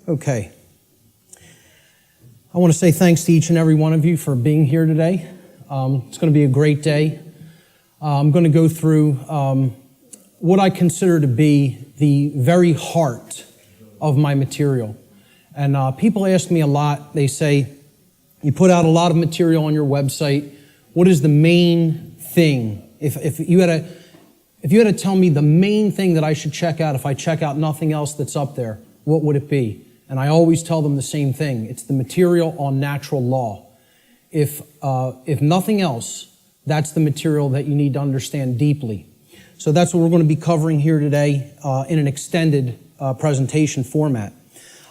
Okay. I want to say thanks to each and every one of you for being here today. It's going to be a great day. I'm going to go through what I consider to be the very heart of my material. And people ask me a lot. They say, you put out a lot of material on your website. What is the main thing? If you had to tell me the main thing that I should check out if I check out nothing else that's up there, what would it be? And I always tell them the same thing. It's the material on natural law. If nothing else, that's the material that you need to understand deeply. So that's what we're going to be covering here today in an extended presentation format.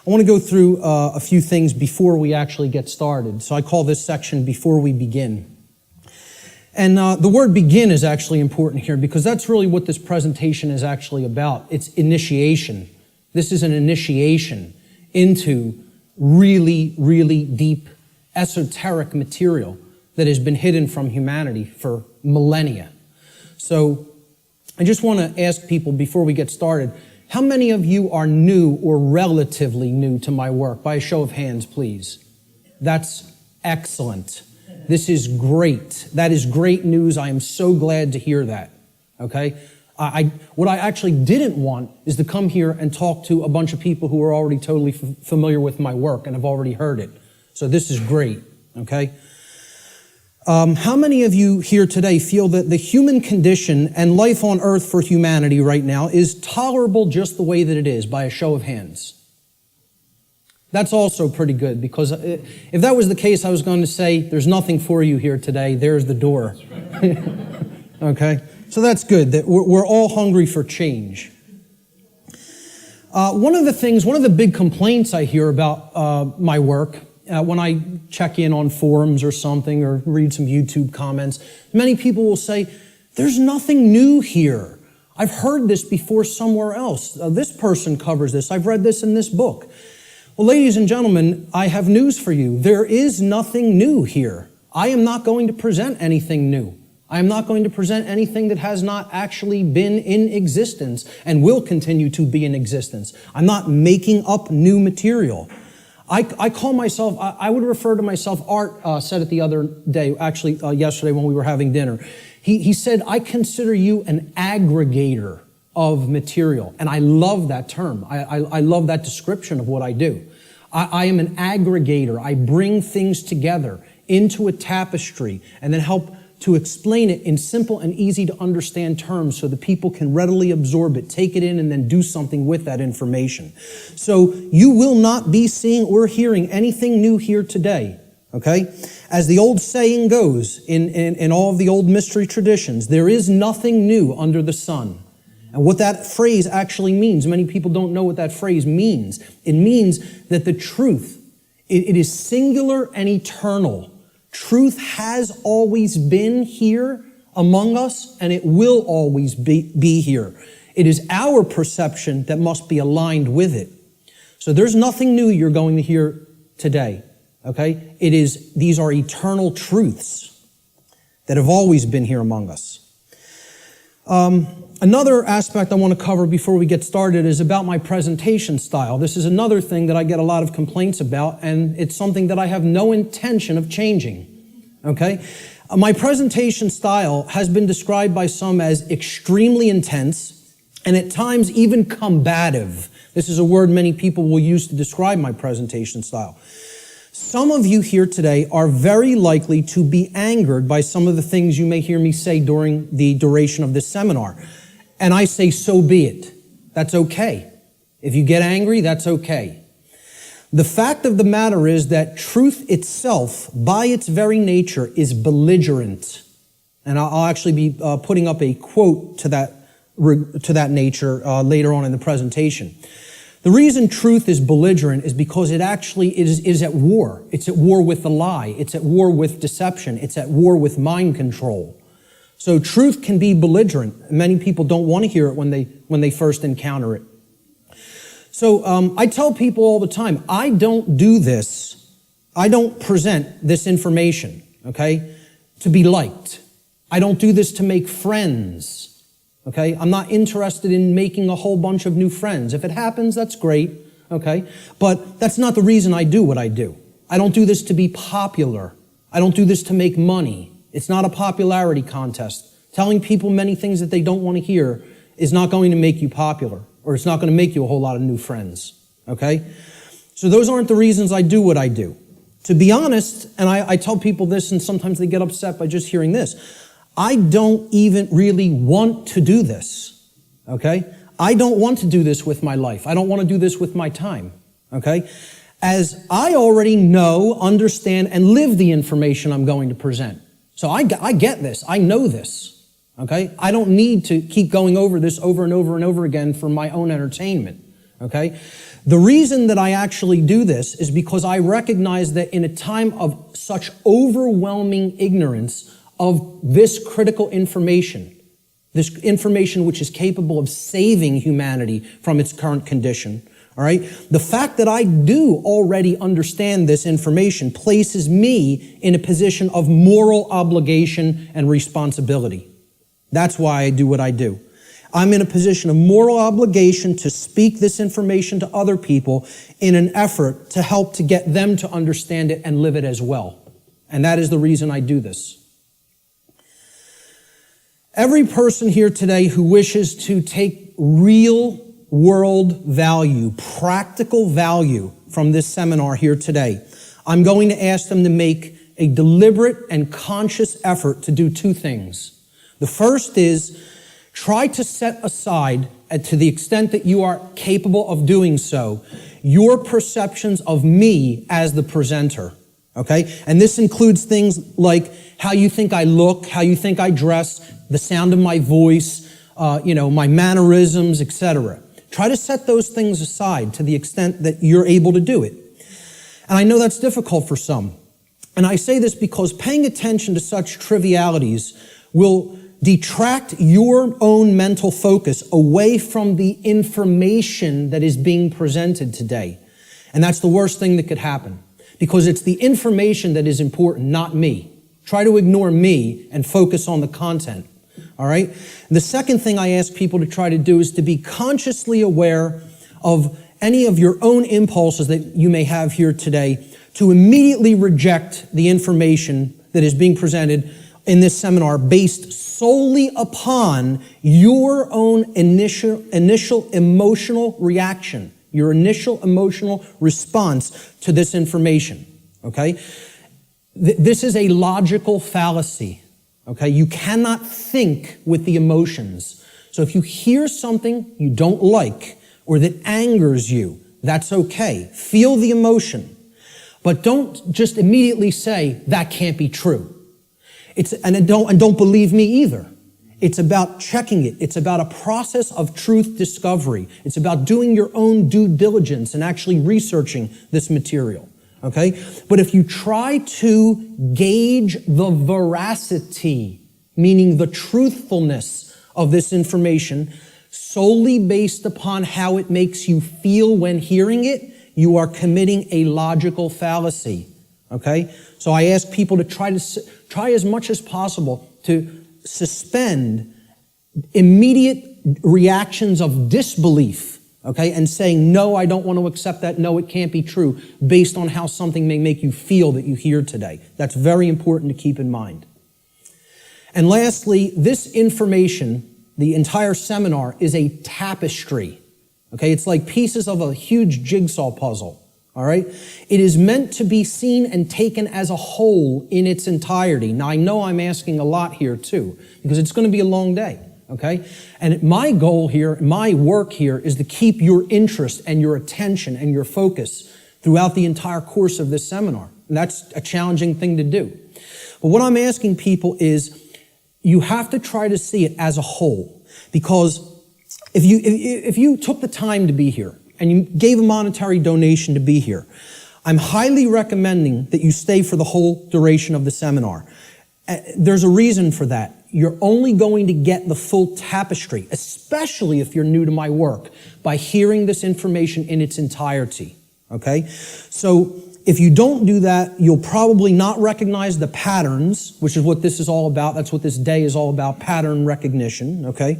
I want to go through a few things before we actually get started. So I call this section Before We Begin. And the word begin is actually important here because that's really what this presentation is actually about. It's initiation. This is an initiation into really, really deep, esoteric material that has been hidden from humanity for millennia. So I just want to ask people before we get started, how many of you are new or relatively new to my work? By a show of hands, please. That's excellent. This is great. That is great news. I am so glad to hear that. Okay? What I actually didn't want is to come here and talk to a bunch of people who are already totally familiar with my work and have already heard it. So this is great. Okay? How many of you here today feel that the human condition and life on earth for humanity right now is tolerable just the way that it is? By a show of hands. That's also pretty good, because if that was the case, I was going to say, there's nothing for you here today. There's the door. Okay? So that's good, that we're all hungry for change. One of the big complaints I hear about my work, when I check in on forums or something, or read some YouTube comments, many people will say, there's nothing new here. I've heard this before somewhere else. This person covers this. I've read this in this book. Well, ladies and gentlemen, I have news for you. There is nothing new here. I am not going to present anything new. I am not going to present anything that has not actually been in existence and will continue to be in existence. I'm not making up new material. I call myself, I would refer to myself, Art said it the other day, actually yesterday when we were having dinner. He said, I consider you an aggregator of material. And I love that term. I love that description of what I do. I am an aggregator. I bring things together into a tapestry and then help to explain it in simple and easy to understand terms so that people can readily absorb it, take it in, and then do something with that information. So you will not be seeing or hearing anything new here today. Okay? As the old saying goes in all of the old mystery traditions, there is nothing new under the sun. And what that phrase actually means, many people don't know what that phrase means. It means that the truth, it is singular and eternal. Truth has always been here among us, and it will always be here. It is our perception that must be aligned with it. So there's nothing new you're going to hear today, okay? These are eternal truths that have always been here among us. Another aspect I want to cover before we get started is about my presentation style. This is another thing that I get a lot of complaints about, and it's something that I have no intention of changing. Okay? My presentation style has been described by some as extremely intense and at times even combative. This is a word many people will use to describe my presentation style. Some of you here today are very likely to be angered by some of the things you may hear me say during the duration of this seminar. And I say, so be it. That's okay. If you get angry, that's okay. The fact of the matter is that truth itself, by its very nature, is belligerent. And I'll actually be putting up a quote to that nature later on in the presentation. The reason truth is belligerent is because it actually is at war. It's at war with the lie. It's at war with deception. It's at war with mind control. So truth can be belligerent. Many people don't want to hear it when they first encounter it. So I tell people all the time, I don't do this. I don't present this information, okay, to be liked. I don't do this to make friends, okay? I'm not interested in making a whole bunch of new friends. If it happens, that's great, okay? But that's not the reason I do what I do. I don't do this to be popular. I don't do this to make money. It's not a popularity contest. Telling people many things that they don't want to hear is not going to make you popular, or it's not going to make you a whole lot of new friends, okay? So those aren't the reasons I do what I do. To be honest, and I tell people this, and sometimes they get upset by just hearing this, I don't even really want to do this, okay? I don't want to do this with my life. I don't want to do this with my time, okay? As I already know, understand, and live the information I'm going to present. So I get this. I know this, okay? I don't need to keep going over this over and over and over again for my own entertainment, okay? The reason that I actually do this is because I recognize that in a time of such overwhelming ignorance of this critical information, this information which is capable of saving humanity from its current condition, all right? The fact that I do already understand this information places me in a position of moral obligation and responsibility. That's why I do what I do. I'm in a position of moral obligation to speak this information to other people in an effort to help to get them to understand it and live it as well. And that is the reason I do this. Every person here today who wishes to take real world value, practical value from this seminar here today, I'm going to ask them to make a deliberate and conscious effort to do two things. The first is try to set aside, to the extent that you are capable of doing so, your perceptions of me as the presenter, okay? And this includes things like how you think I look, how you think I dress, the sound of my voice, my mannerisms, etc. Try to set those things aside to the extent that you're able to do it. And I know that's difficult for some. And I say this because paying attention to such trivialities will detract your own mental focus away from the information that is being presented today. And that's the worst thing that could happen, because it's the information that is important, not me. Try to ignore me and focus on the content. All right? The second thing I ask people to try to do is to be consciously aware of any of your own impulses that you may have here today, to immediately reject the information that is being presented in this seminar based solely upon your own initial emotional reaction, your initial emotional response to this information, okay? This is a logical fallacy. Okay, you cannot think with the emotions. So if you hear something you don't like or that angers you, that's okay. Feel the emotion. But don't just immediately say, that can't be true. And don't believe me either. It's about checking it. It's about a process of truth discovery. It's about doing your own due diligence and actually researching this material. Okay? But if you try to gauge the veracity, meaning the truthfulness of this information, solely based upon how it makes you feel when hearing it, you are committing a logical fallacy. Okay? So I ask people to try as much as possible to suspend immediate reactions of disbelief. Okay, and saying, no, I don't want to accept that, no, it can't be true, based on how something may make you feel that you hear today. That's very important to keep in mind. And lastly, this information, the entire seminar, is a tapestry. Okay, it's like pieces of a huge jigsaw puzzle. All right? It is meant to be seen and taken as a whole in its entirety. Now, I know I'm asking a lot here too, because it's going to be a long day. Okay? And my goal here, my work here, is to keep your interest and your attention and your focus throughout the entire course of this seminar. And that's a challenging thing to do. But what I'm asking people is, you have to try to see it as a whole. Because if you took the time to be here and you gave a monetary donation to be here, I'm highly recommending that you stay for the whole duration of the seminar. There's a reason for that. You're only going to get the full tapestry, especially if you're new to my work, by hearing this information in its entirety, okay? So if you don't do that, you'll probably not recognize the patterns, which is what this is all about. That's what this day is all about, pattern recognition, okay?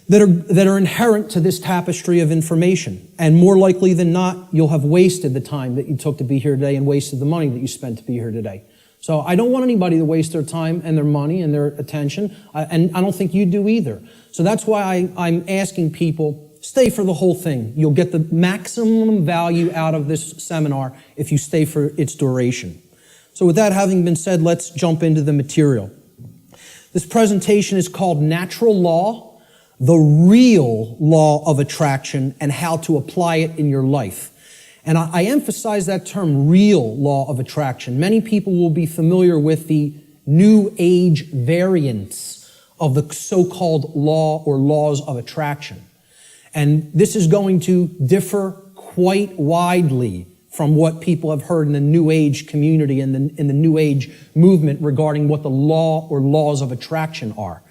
that are inherent to this tapestry of information. And more likely than not, you'll have wasted the time that you took to be here today and wasted the money that you spent to be here today. So I don't want anybody to waste their time and their money and their attention, and I don't think you do either. So that's why I'm asking people, stay for the whole thing. You'll get the maximum value out of this seminar if you stay for its duration. So with that having been said, let's jump into the material. This presentation is called Natural Law, the Real Law of Attraction, and How to Apply It in Your Life. And I emphasize that term, real law of attraction. Many people will be familiar with the New Age variants of the so-called law or laws of attraction. And this is going to differ quite widely from what people have heard in the New Age community and in the New Age movement regarding what the law or laws of attraction are.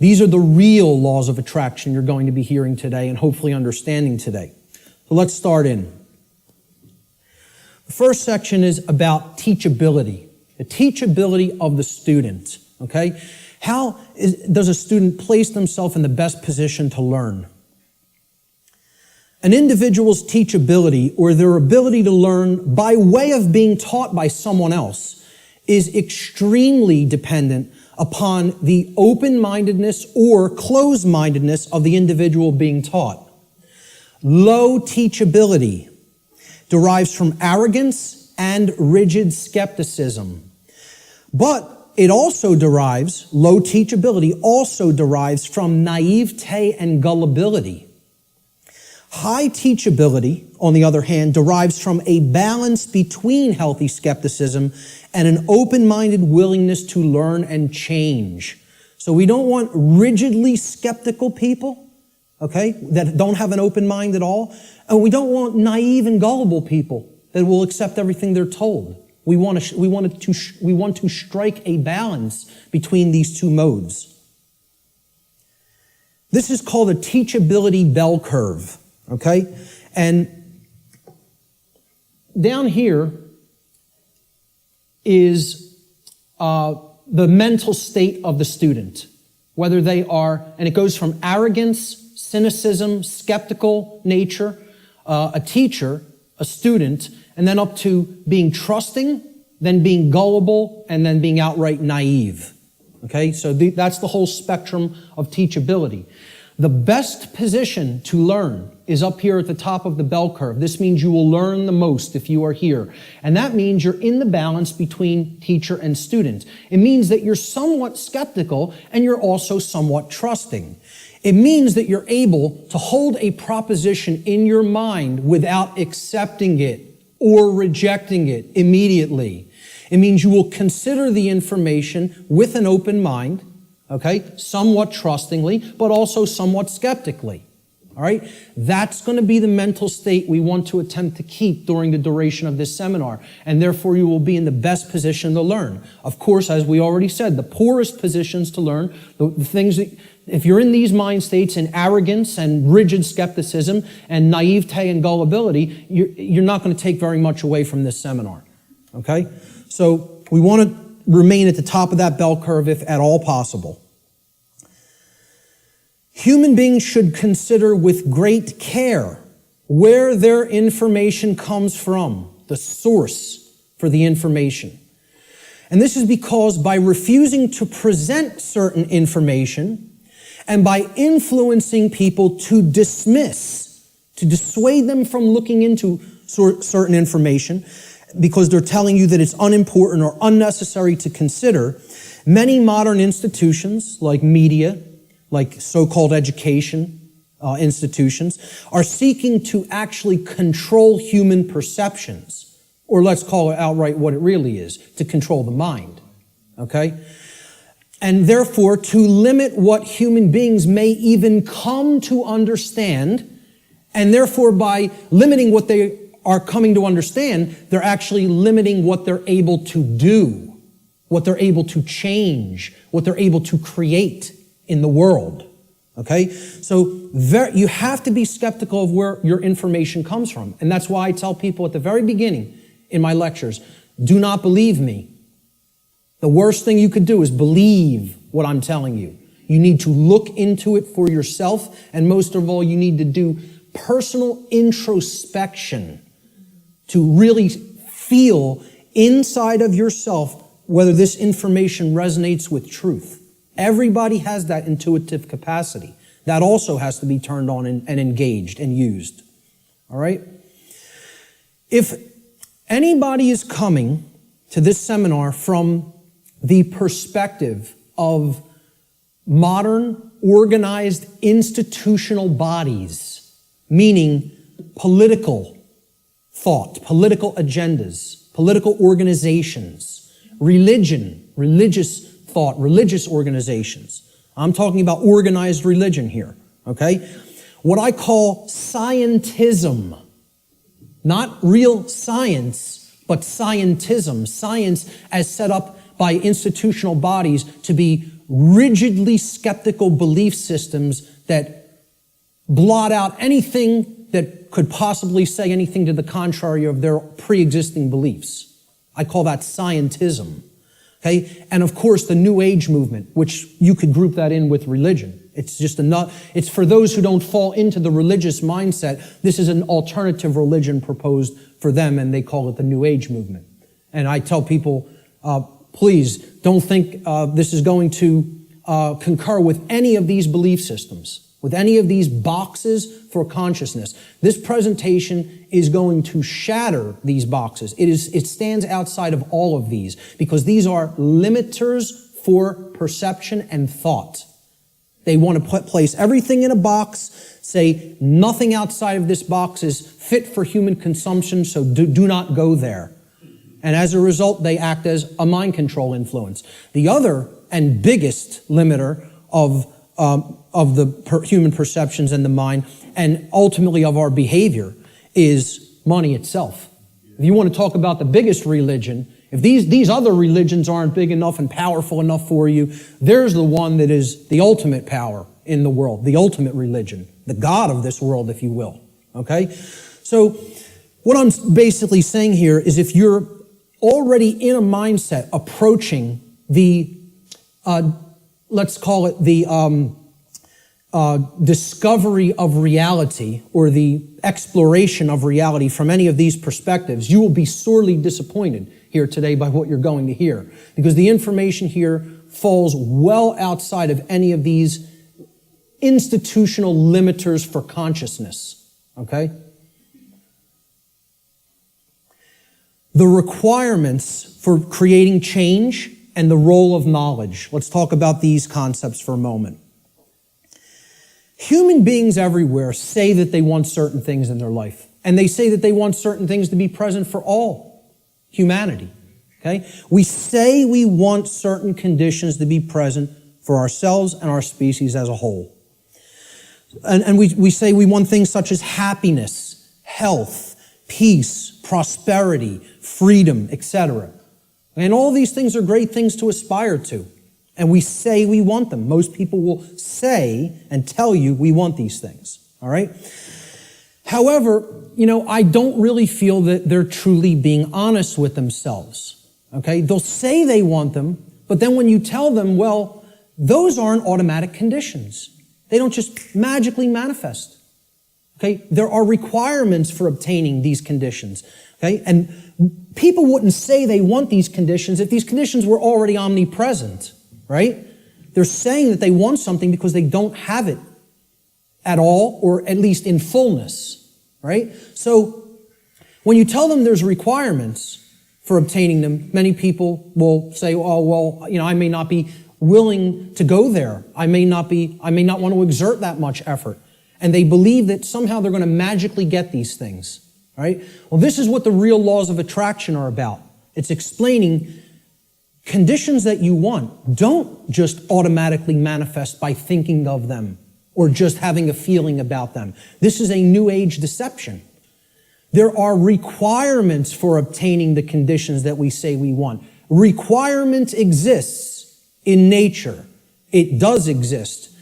These are the real laws of attraction you're going to be hearing today and hopefully understanding today. So let's start in. The first section is about teachability, the teachability of the student, okay? How does a student place themselves in the best position to learn? An individual's teachability, or their ability to learn by way of being taught by someone else, is extremely dependent upon the open-mindedness or closed-mindedness of the individual being taught. Low teachability derives from arrogance and rigid skepticism. But it also derives, low teachability also derives from naivete and gullibility. High teachability, on the other hand, derives from a balance between healthy skepticism and an open-minded willingness to learn and change. So we don't want rigidly skeptical people, okay, that don't have an open mind at all. And we don't want naive and gullible people that will accept everything they're told. We want to strike a balance between these two modes. This is called a teachability bell curve, okay? And down here is the mental state of the student, whether they are, and it goes from arrogance, cynicism, skeptical nature, a teacher, a student, and then up to being trusting, then being gullible, and then being outright naive. Okay, so that's the whole spectrum of teachability. The best position to learn is up here at the top of the bell curve. This means you will learn the most if you are here. And that means you're in the balance between teacher and student. It means that you're somewhat skeptical and you're also somewhat trusting. It means that you're able to hold a proposition in your mind without accepting it or rejecting it immediately. It means you will consider the information with an open mind, okay, somewhat trustingly, but also somewhat skeptically. All right? That's going to be the mental state we want to attempt to keep during the duration of this seminar, and therefore you will be in the best position to learn. Of course, as we already said, the poorest positions to learn, the things that, if you're in these mind states in arrogance and rigid skepticism and naivete and gullibility, you're not going to take very much away from this seminar. Okay? So we want to remain at the top of that bell curve if at all possible. Human beings should consider with great care where their information comes from, the source for the information. And this is because by refusing to present certain information and by influencing people to dismiss, to dissuade them from looking into certain information because they're telling you that it's unimportant or unnecessary to consider, many modern institutions like media, like so-called education institutions, are seeking to actually control human perceptions, or let's call it outright what it really is, to control the mind, okay? And therefore, to limit what human beings may even come to understand, and therefore by limiting what they are coming to understand, they're actually limiting what they're able to do, what they're able to change, what they're able to create in the world, okay? So you have to be skeptical of where your information comes from. And that's why I tell people at the very beginning in my lectures, do not believe me. The worst thing you could do is believe what I'm telling you. You need to look into it for yourself, and most of all, you need to do personal introspection to really feel inside of yourself whether this information resonates with truth. Everybody has that intuitive capacity. That also has to be turned on and engaged and used. All right? If anybody is coming to this seminar from the perspective of modern, organized, institutional bodies, meaning political thought, political agendas, political organizations, religion, religious thought, religious organizations. I'm talking about organized religion here, okay? What I call scientism. Not real science, but scientism. Science as set up by institutional bodies to be rigidly skeptical belief systems that blot out anything that could possibly say anything to the contrary of their pre-existing beliefs. I call that scientism. Okay? And of course, the New Age movement, which you could group that in with religion. It's just it's for those who don't fall into the religious mindset. This is an alternative religion proposed for them, and they call it the New Age movement. And I tell people, please don't think this is going to concur with any of these belief systems, with any of these boxes for consciousness. This presentation is going to shatter these boxes. It stands outside of all of these because these are limiters for perception and thought. They want to place everything in a box, say nothing outside of this box is fit for human consumption, so do not go there. And as a result, they act as a mind control influence. The other and biggest limiter of the human perceptions and the mind, and ultimately of our behavior, is money itself. If you want to talk about the biggest religion, if these other religions aren't big enough and powerful enough for you, there's the one that is the ultimate power in the world, the ultimate religion, the God of this world, if you will. Okay? So what I'm basically saying here is if you're already in a mindset approaching the, let's call it the discovery of reality or the exploration of reality from any of these perspectives, you will be sorely disappointed here today by what you're going to hear, because the information here falls well outside of any of these institutional limiters for consciousness, okay? The requirements for creating change and the role of knowledge. Let's talk about these concepts for a moment. Human beings everywhere say that they want certain things in their life, and they say that they want certain things to be present for all humanity, okay? We say we want certain conditions to be present for ourselves and our species as a whole. And we say we want things such as happiness, health, peace, prosperity, freedom, etc. And all these things are great things to aspire to. And we say we want them. Most people will say and tell you we want these things, all right? However, I don't really feel that they're truly being honest with themselves, okay? They'll say they want them, but then when you tell them, well, those aren't automatic conditions. They don't just magically manifest, okay? There are requirements for obtaining these conditions, okay? And people wouldn't say they want these conditions if these conditions were already omnipresent, right? They're saying that they want something because they don't have it at all, or at least in fullness, right? So when you tell them there's requirements for obtaining them, many people will say, oh, well, I may not be willing to go there. I may not want to exert that much effort. And they believe that somehow they're going to magically get these things, right? Well, this is what the real laws of attraction are about. It's explaining conditions that you want don't just automatically manifest by thinking of them or just having a feeling about them. This is a New Age deception. There are requirements for obtaining the conditions that we say we want. Requirement exists in nature. It does exist.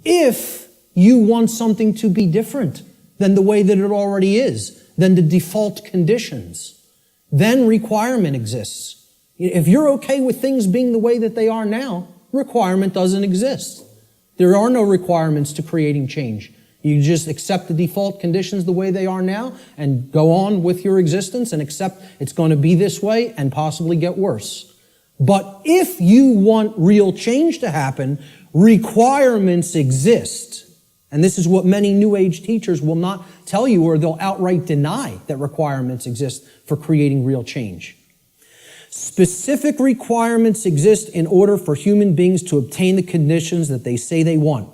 If you want something to be different than the way that it already is, than the default conditions, then requirement exists. If you're okay with things being the way that they are now, requirement doesn't exist. There are no requirements to creating change. You just accept the default conditions the way they are now and go on with your existence and accept it's going to be this way and possibly get worse. But if you want real change to happen, requirements exist. And this is what many New Age teachers will not tell you, or they'll outright deny that requirements exist for creating real change. Specific requirements exist in order for human beings to obtain the conditions that they say they want.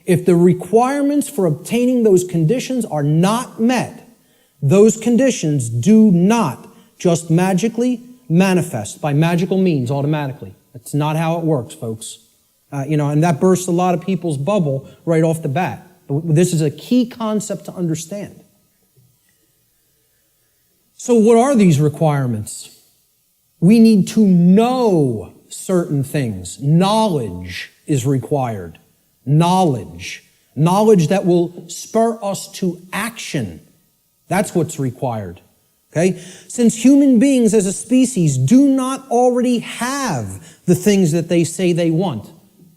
If the requirements for obtaining those conditions are not met, those conditions do not just magically manifest by magical means automatically. That's not how it works, folks. And that bursts a lot of people's bubble right off the bat. This is a key concept to understand. So what are these requirements? We need to know certain things. Knowledge is required. Knowledge that will spur us to action. That's what's required. Okay? Since human beings as a species do not already have the things that they say they want,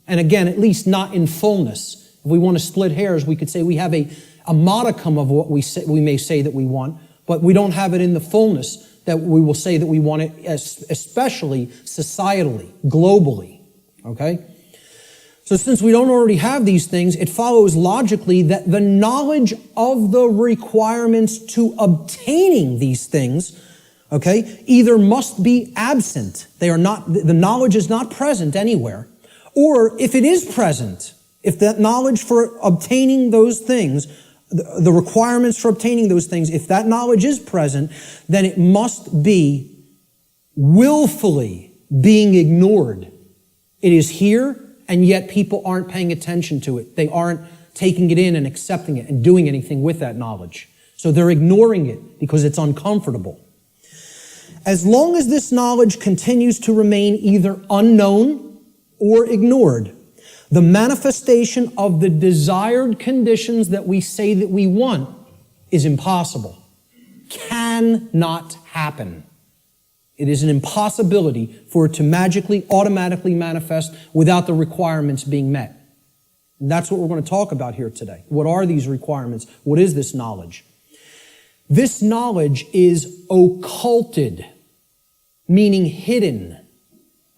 and again, at least not in fullness. If we want to split hairs, we could say we have a modicum of what we may say that we want, but we don't have it in the fullness that we will say that we want it, especially societally, globally. Okay? So since we don't already have these things, it follows logically that the knowledge of the requirements to obtaining these things, okay, either must be absent. The knowledge is not present anywhere. Or if it is present, if that knowledge for obtaining those things, the requirements for obtaining those things, if that knowledge is present, then it must be willfully being ignored. It is here, and yet people aren't paying attention to it. They aren't taking it in and accepting it and doing anything with that knowledge. So they're ignoring it because it's uncomfortable. As long as this knowledge continues to remain either unknown or ignored, the manifestation of the desired conditions that we say that we want is impossible. Cannot happen. It is an impossibility for it to magically, automatically manifest without the requirements being met. And that's what we're going to talk about here today. What are these requirements? What is this knowledge? This knowledge is occulted, meaning hidden.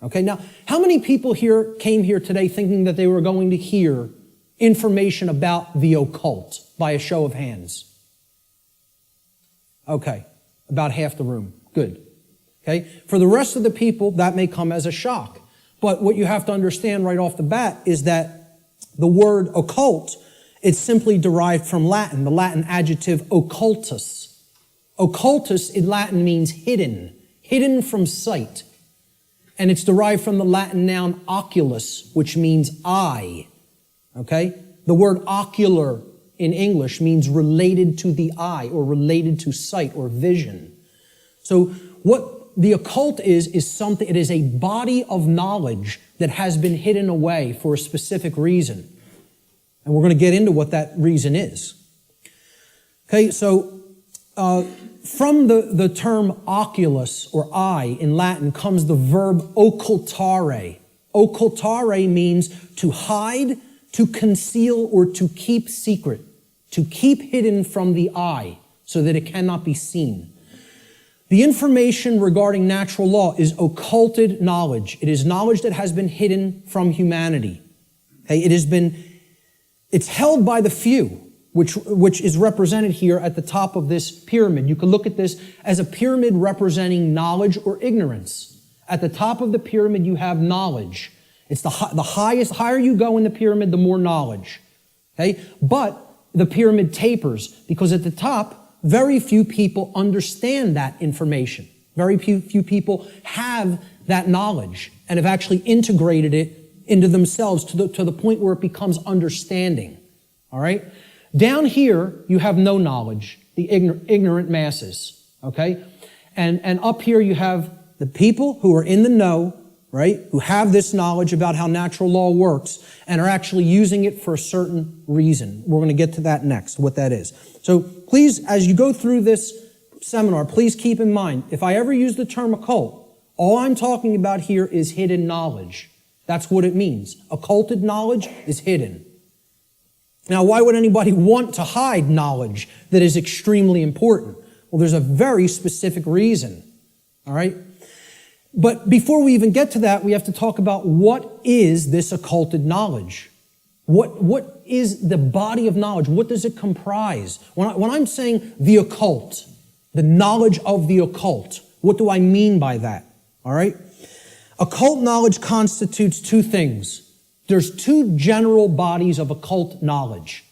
Okay, now, how many people here came here today thinking that they were going to hear information about the occult by a show of hands? Okay, about half the room. Good. Okay, for the rest of the people, that may come as a shock. But what you have to understand right off the bat is that the word occult, it's simply derived from Latin, the Latin adjective occultus. Occultus in Latin means hidden, hidden from sight. And it's derived from the Latin noun oculus, which means eye. Okay? The word ocular in English means related to the eye or related to sight or vision. So what the occult is something, it is a body of knowledge that has been hidden away for a specific reason. And we're going to get into what that reason is. Okay, so from the term oculus or eye in Latin comes the verb occultare. Occultare means to hide, to conceal, or to keep secret. To keep hidden from the eye so that it cannot be seen. The information regarding natural law is occulted knowledge. It is knowledge that has been hidden from humanity. Okay, it's held by the few, which is represented here at the top of this pyramid. You can look at this as a pyramid representing knowledge or ignorance. At the top of the pyramid, you have knowledge. It's the higher you go in the pyramid, the more knowledge. Okay, but the pyramid tapers because at the top, very few people understand that information. Very few people have that knowledge and have actually integrated it into themselves to the point where it becomes understanding. All right? Down here, you have no knowledge, the ignorant masses. Okay? And up here, you have the people who are in the know, right? Who have this knowledge about how natural law works and are actually using it for a certain reason. We're going to get to that next, what that is. So please, as you go through this seminar, please keep in mind, if I ever use the term occult, all I'm talking about here is hidden knowledge. That's what it means. Occulted knowledge is hidden. Now, why would anybody want to hide knowledge that is extremely important? Well, there's a very specific reason, all right? But before we even get to that, we have to talk about what is this occulted knowledge? What is the body of knowledge? What does it comprise? When I'm saying the occult, the knowledge of the occult, what do I mean by that? All right? Occult knowledge constitutes two things. There's two general bodies of occult knowledge.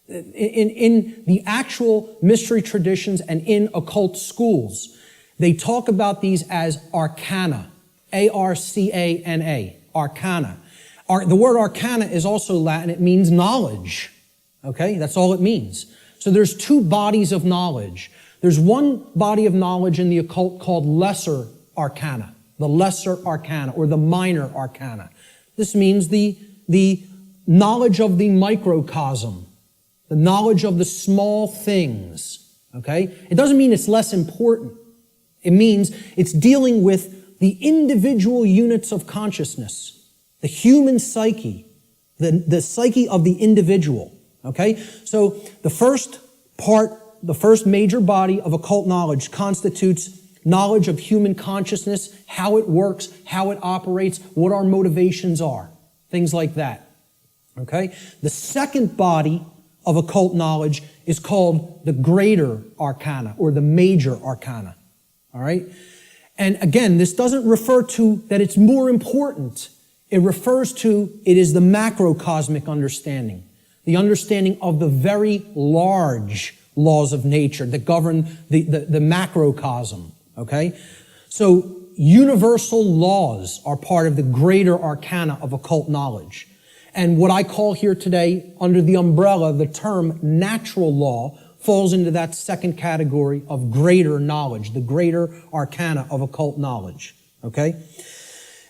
In the actual mystery traditions and in occult schools, they talk about these as arcana, A-R-C-A-N-A, arcana. The word arcana is also Latin. It means knowledge. Okay? That's all it means. So there's two bodies of knowledge. There's one body of knowledge in the occult called lesser arcana, the lesser arcana or the minor arcana. This means the knowledge of the microcosm, the knowledge of the small things. Okay? It doesn't mean it's less important. It means it's dealing with the individual units of consciousness. The human psyche, the psyche of the individual, okay? So the first major body of occult knowledge constitutes knowledge of human consciousness, how it works, how it operates, what our motivations are, things like that, okay? The second body of occult knowledge is called the greater arcana or the major arcana, all right? And again, this doesn't refer to that it's more important. It refers to, it is the macrocosmic understanding, the understanding of the very large laws of nature that govern the macrocosm, okay? So universal laws are part of the greater arcana of occult knowledge. And what I call here today, under the umbrella, the term natural law, falls into that second category of greater knowledge, the greater arcana of occult knowledge, okay?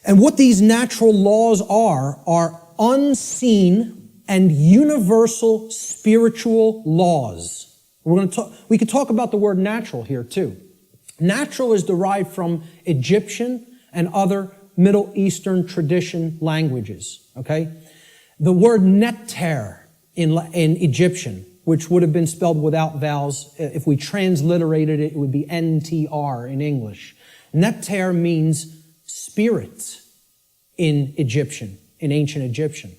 And what these natural laws are unseen and universal spiritual laws. We could talk about the word natural here too. Natural is derived from Egyptian and other Middle Eastern tradition languages, okay? The word neter in Egyptian, which would have been spelled without vowels, if we transliterated it, it would be NTR in English. Neter means spirit in Egyptian, in ancient Egyptian.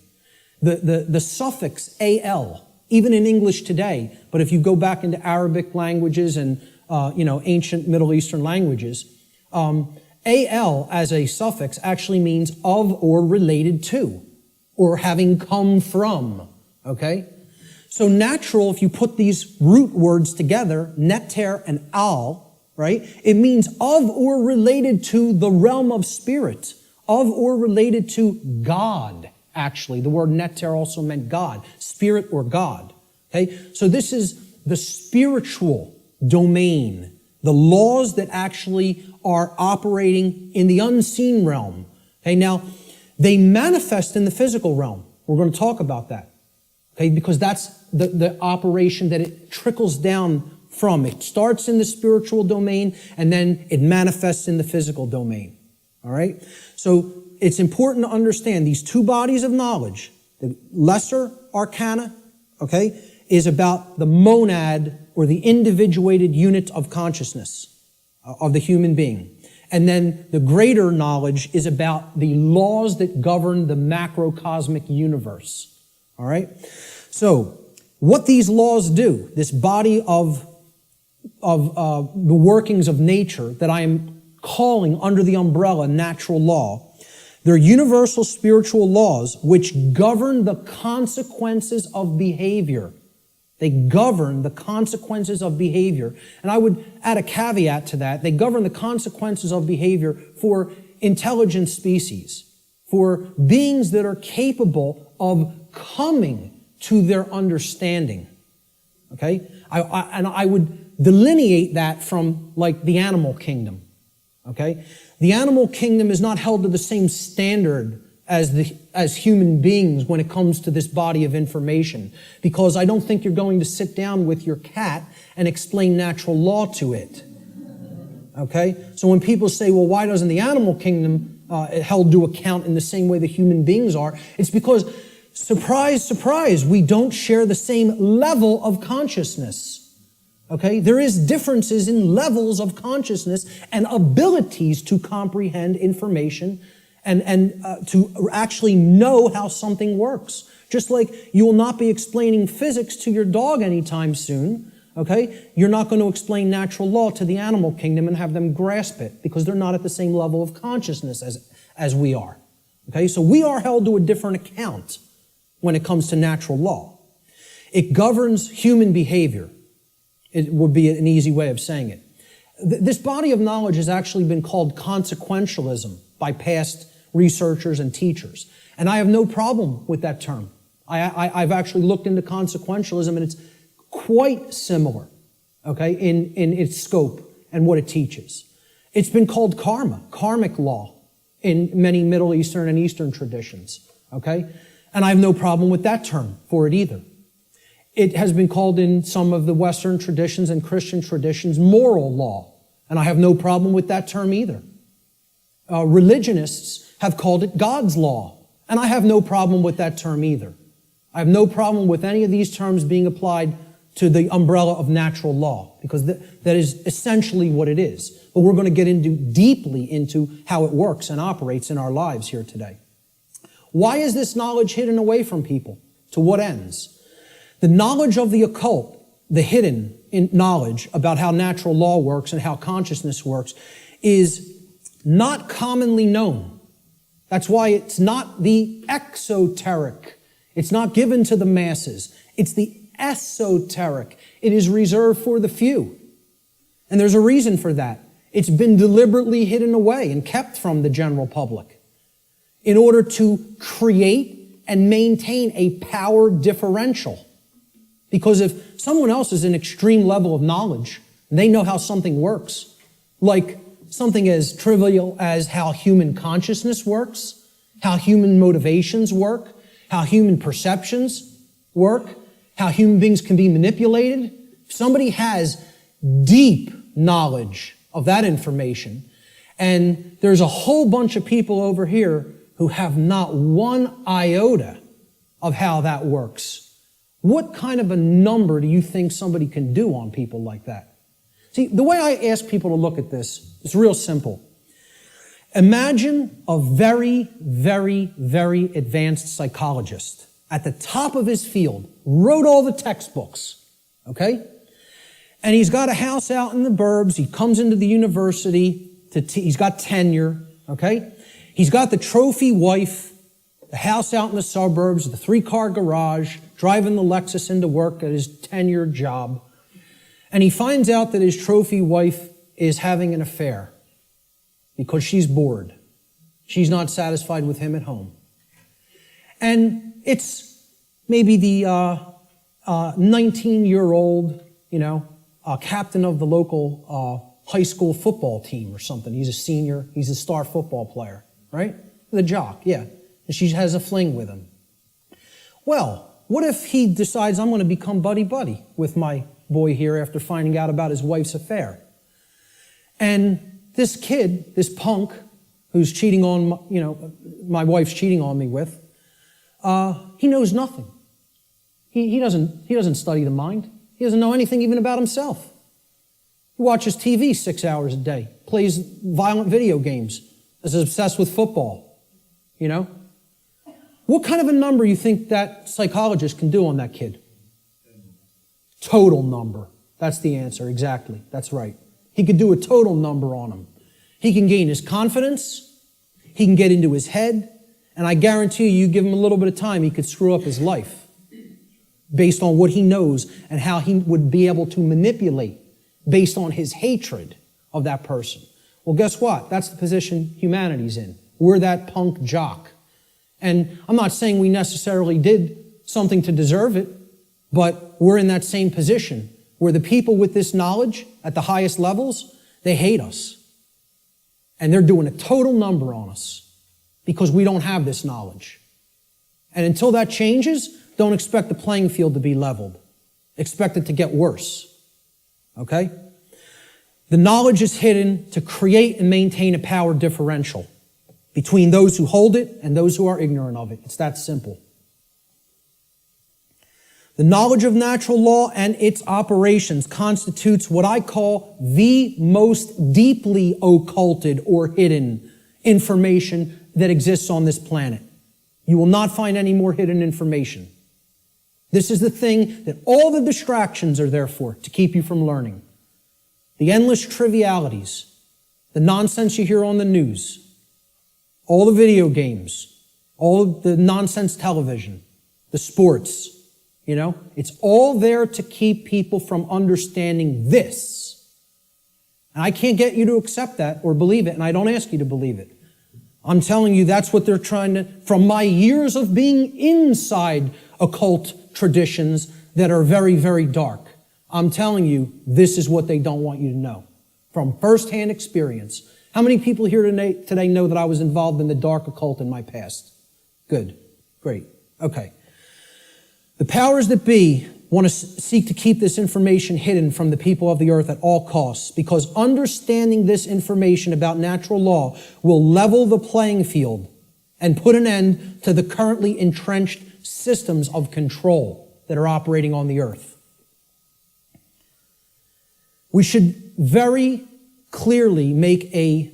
The suffix al, even in English today, but if you go back into Arabic languages and ancient Middle Eastern languages, al as a suffix actually means of or related to, or having come from. Okay, so natural. If you put these root words together, neter and al, right? It means of or related to the realm of spirit, of or related to God, actually. The word neter also meant God, spirit or God. Okay? So this is the spiritual domain, the laws that actually are operating in the unseen realm. Okay? Now, they manifest in the physical realm. We're going to talk about that. Okay? Because that's the operation that it trickles down from. It starts in the spiritual domain and then it manifests in the physical domain. All right? So it's important to understand these two bodies of knowledge. The lesser arcana, okay, is about the monad or the individuated unit of consciousness of the human being. And then the greater knowledge is about the laws that govern the macrocosmic universe. All right? So what these laws do, this body of the workings of nature that I am calling under the umbrella natural law, they're universal spiritual laws which govern the consequences of behavior. They govern the consequences of behavior. And I would add a caveat to that. They govern the consequences of behavior for intelligent species, for beings that are capable of coming to their understanding. Okay? I would delineate that from like the animal kingdom. Okay? The animal kingdom is not held to the same standard as human beings when it comes to this body of information, because I don't think you're going to sit down with your cat and explain natural law to it. Okay? So when people say, well, why doesn't the animal kingdom held to account in the same way that human beings are. It's because, surprise, surprise, we don't share the same level of consciousness. Okay? There is differences in levels of consciousness and abilities to comprehend information and to actually know how something works. Just like you will not be explaining physics to your dog anytime soon, okay? You're not going to explain natural law to the animal kingdom and have them grasp it because they're not at the same level of consciousness as we are. Okay? So we are held to a different account when it comes to natural law. It governs human behavior. It would be an easy way of saying it. This body of knowledge has actually been called consequentialism by past researchers and teachers. And I have no problem with that term. I've actually looked into consequentialism, and it's quite similar, okay, in its scope and what it teaches. It's been called karma, karmic law, in many Middle Eastern and Eastern traditions, okay? And I have no problem with that term for it either. It has been called in some of the Western traditions and Christian traditions moral law, and I have no problem with that term either. Religionists have called it God's law, and I have no problem with that term either. I have no problem with any of these terms being applied to the umbrella of natural law, because that is essentially what it is. But we're going to get deeply into how it works and operates in our lives here today. Why is this knowledge hidden away from people? To what ends? The knowledge of the occult, the hidden knowledge about how natural law works and how consciousness works, is not commonly known. That's why it's not the exoteric. It's not given to the masses. It's the esoteric. It is reserved for the few. And there's a reason for that. It's been deliberately hidden away and kept from the general public in order to create and maintain a power differential. Because if someone else is an extreme level of knowledge, and they know how something works, like something as trivial as how human consciousness works, how human motivations work, how human perceptions work, how human beings can be manipulated. If somebody has deep knowledge of that information, and there's a whole bunch of people over here who have not one iota of how that works, what kind of a number do you think somebody can do on people like that? See, the way I ask people to look at this is real simple. Imagine a very, very, very advanced psychologist at the top of his field, wrote all the textbooks, okay? And he's got a house out in the burbs. He comes into the university. He's got tenure, okay? He's got the trophy wife, the house out in the suburbs, the 3-car garage, driving the Lexus into work at his tenured job. And he finds out that his trophy wife is having an affair because she's bored. She's not satisfied with him at home. And it's maybe the 19-year-old, captain of the local high school football team or something. He's a senior. He's a star football player, right? The jock, yeah. And she has a fling with him. Well, what if he decides, I'm going to become buddy-buddy with my boy here after finding out about his wife's affair? And this kid, this punk, who's cheating on, my wife's cheating on me with, he knows nothing. He doesn't study the mind. He doesn't know anything even about himself. He watches TV 6 hours a day, plays violent video games, is obsessed with football, What kind of a number you think that psychologist can do on that kid? Total number. That's the answer, exactly. That's right. He could do a total number on him. He can gain his confidence, he can get into his head, and I guarantee you give him a little bit of time, he could screw up his life based on what he knows and how he would be able to manipulate based on his hatred of that person. Well, guess what? That's the position humanity's in. We're that punk jock. And I'm not saying we necessarily did something to deserve it, but we're in that same position where the people with this knowledge at the highest levels, they hate us. And they're doing a total number on us because we don't have this knowledge. And until that changes, don't expect the playing field to be leveled. Expect it to get worse. Okay? The knowledge is hidden to create and maintain a power differential. between those who hold it and those who are ignorant of it. It's that simple. The knowledge of natural law and its operations constitutes what I call the most deeply occulted or hidden information that exists on this planet. You will not find any more hidden information. This is the thing that all the distractions are there for, to keep you from learning. The endless trivialities, the nonsense you hear on the news, all the video games, all of the nonsense television, the sports, it's all there to keep people from understanding this. And I can't get you to accept that or believe it, and I don't ask you to believe it. I'm telling you that's what they're trying to, from my years of being inside occult traditions that are very, very dark. I'm telling you, this is what they don't want you to know. From firsthand experience. How many people here today know that I was involved in the dark occult in my past? Good. Great. Okay. The powers that be want to seek to keep this information hidden from the people of the earth at all costs, because understanding this information about natural law will level the playing field and put an end to the currently entrenched systems of control that are operating on the earth. We should very clearly make a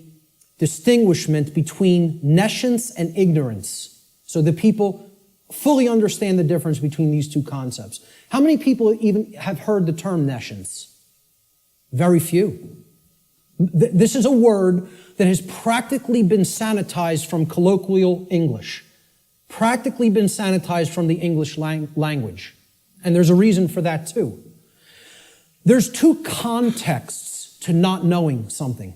distinguishment between nescience and ignorance so that people fully understand the difference between these two concepts. How many people even have heard the term nescience? Very few. This is a word that has practically been sanitized from colloquial English, practically been sanitized from the English language. And there's a reason for that too. There's two contexts to not knowing something.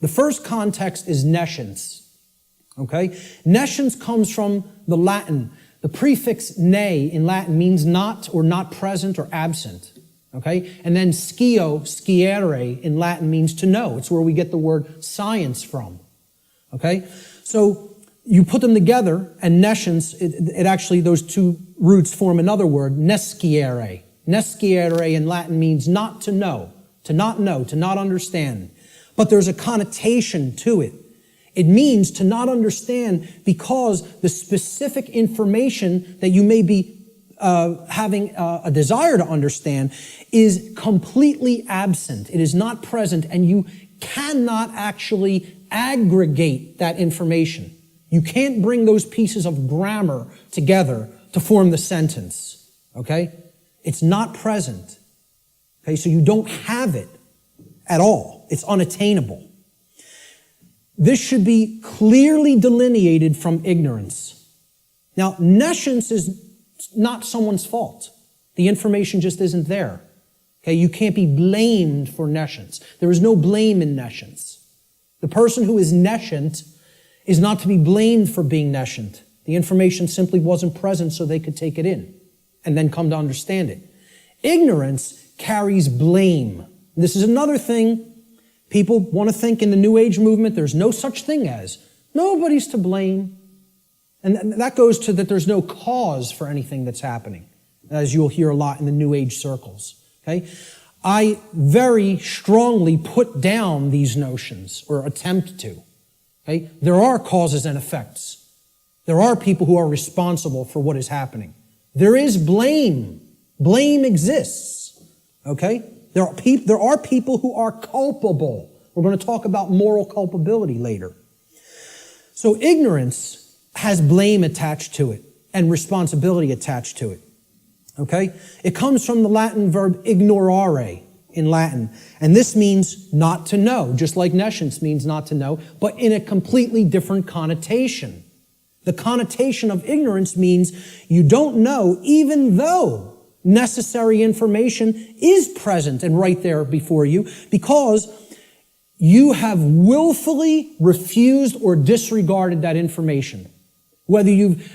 The first context is nescience. Okay? Nescience comes from the Latin. The prefix ne in Latin means not or not present or absent. Okay? And then sciere in Latin means to know. It's where we get the word science from. Okay? So you put them together, and nescience, it actually, those two roots form another word, nesciere. Nesciere in Latin means not to know, to not understand. But there's a connotation to it. It means to not understand because the specific information that you may be having a desire to understand is completely absent. It is not present, and you cannot actually aggregate that information. You can't bring those pieces of grammar together to form the sentence. Okay? It's not present. Okay, so you don't have it at all. It's unattainable. This should be clearly delineated from ignorance. Now, nescience is not someone's fault. The information just isn't there. Okay, you can't be blamed for nescience. There is no blame in nescience. The person who is nescient is not to be blamed for being nescient. The information simply wasn't present so they could take it in and then come to understand it. Ignorance carries blame. This is another thing. People want to think in the New Age movement there's no such thing as. Nobody's to blame. And that goes to that there's no cause for anything that's happening, as you'll hear a lot in the New Age circles. Okay? I very strongly put down these notions, or attempt to. Okay? There are causes and effects. There are people who are responsible for what is happening. There is blame. Blame exists. Okay? There are people who are culpable. We're going to talk about moral culpability later. So ignorance has blame attached to it and responsibility attached to it. Okay? It comes from the Latin verb ignorare in Latin. And this means not to know, just like nescience means not to know, but in a completely different connotation. The connotation of ignorance means you don't know even though necessary information is present and right there before you, because you have willfully refused or disregarded that information. Whether you've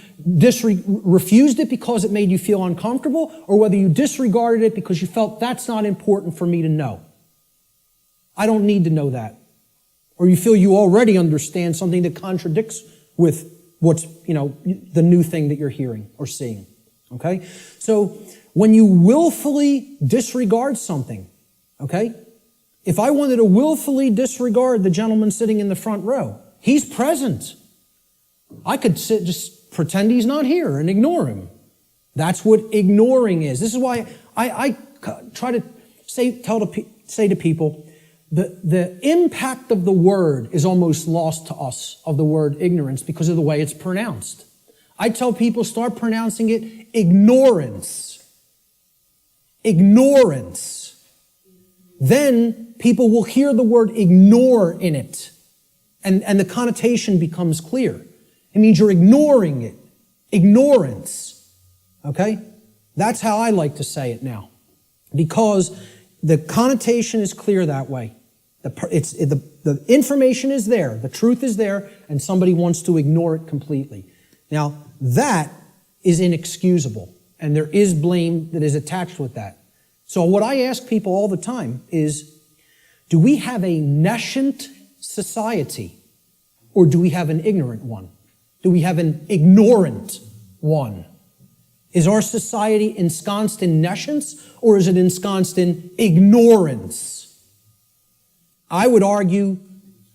refused it because it made you feel uncomfortable, or whether you disregarded it because you felt that's not important for me to know. I don't need to know that. Or you feel you already understand something that contradicts with what's, the new thing that you're hearing or seeing. Okay? So when you willfully disregard something, okay? If I wanted to willfully disregard the gentleman sitting in the front row, he's present. I could just pretend he's not here and ignore him. That's what ignoring is. This is why I try to say to people, the impact of the word is almost lost to us, of the word ignorance, because of the way it's pronounced. I tell people, start pronouncing it ignorance. Ignorance. Then people will hear the word ignore in it, and the connotation becomes clear. It means you're ignoring it. Ignorance. Okay? That's how I like to say it now. Because the connotation is clear that way. The information is there, the truth is there, and somebody wants to ignore it completely. Now, that is inexcusable, and there is blame that is attached with that. So what I ask people all the time is, do we have a nescient society, or do we have an ignorant one? Do we have an ignorant one? Is our society ensconced in nescience, or is it ensconced in ignorance? I would argue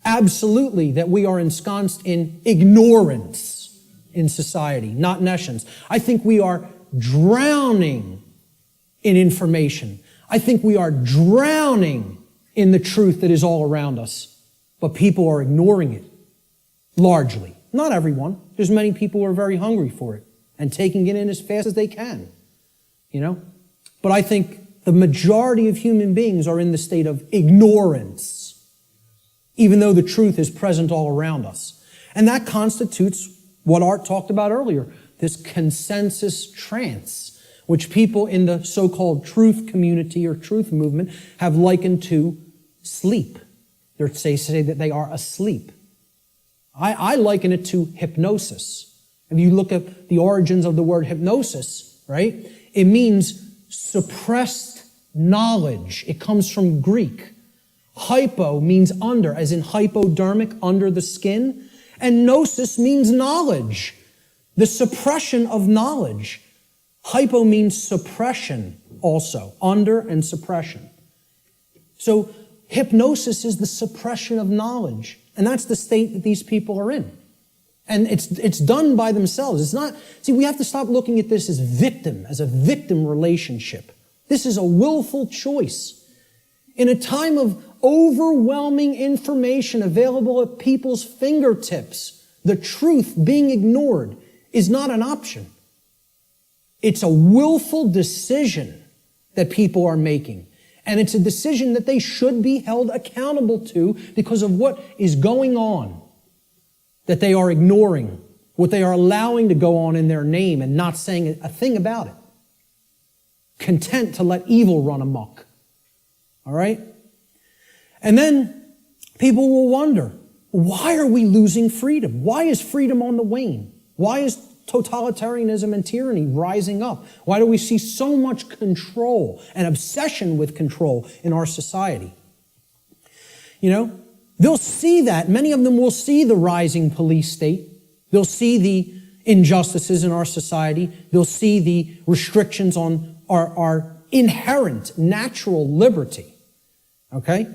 absolutely that we are ensconced in ignorance in society, not nescience. I think we are drowning in information. I think we are drowning in the truth that is all around us. But people are ignoring it, largely. Not everyone. There's many people who are very hungry for it and taking it in as fast as they can, But I think the majority of human beings are in the state of ignorance, even though the truth is present all around us. And that constitutes what Art talked about earlier, this consensus trance, which people in the so-called truth community or truth movement have likened to sleep. They say that they are asleep. I liken it to hypnosis. If you look at the origins of the word hypnosis, right? It means suppressed knowledge. It comes from Greek. Hypo means under, as in hypodermic, under the skin. And gnosis means knowledge. The suppression of knowledge. Hypo means suppression also, under and suppression. So hypnosis is the suppression of knowledge. And that's the state that these people are in. And it's done by themselves. It's not, we have to stop looking at this as a victim relationship. This is a willful choice. In a time of overwhelming information available at people's fingertips, the truth being ignored is not an option. It's a willful decision that people are making. And it's a decision that they should be held accountable to because of what is going on, that they are ignoring, what they are allowing to go on in their name and not saying a thing about it. Content to let evil run amok. All right? And then people will wonder, why are we losing freedom? Why is freedom on the wane? Why is totalitarianism and tyranny rising up? Why do we see so much control and obsession with control in our society? They'll see that. Many of them will see the rising police state. They'll see the injustices in our society. They'll see the restrictions on our inherent natural liberty. Okay?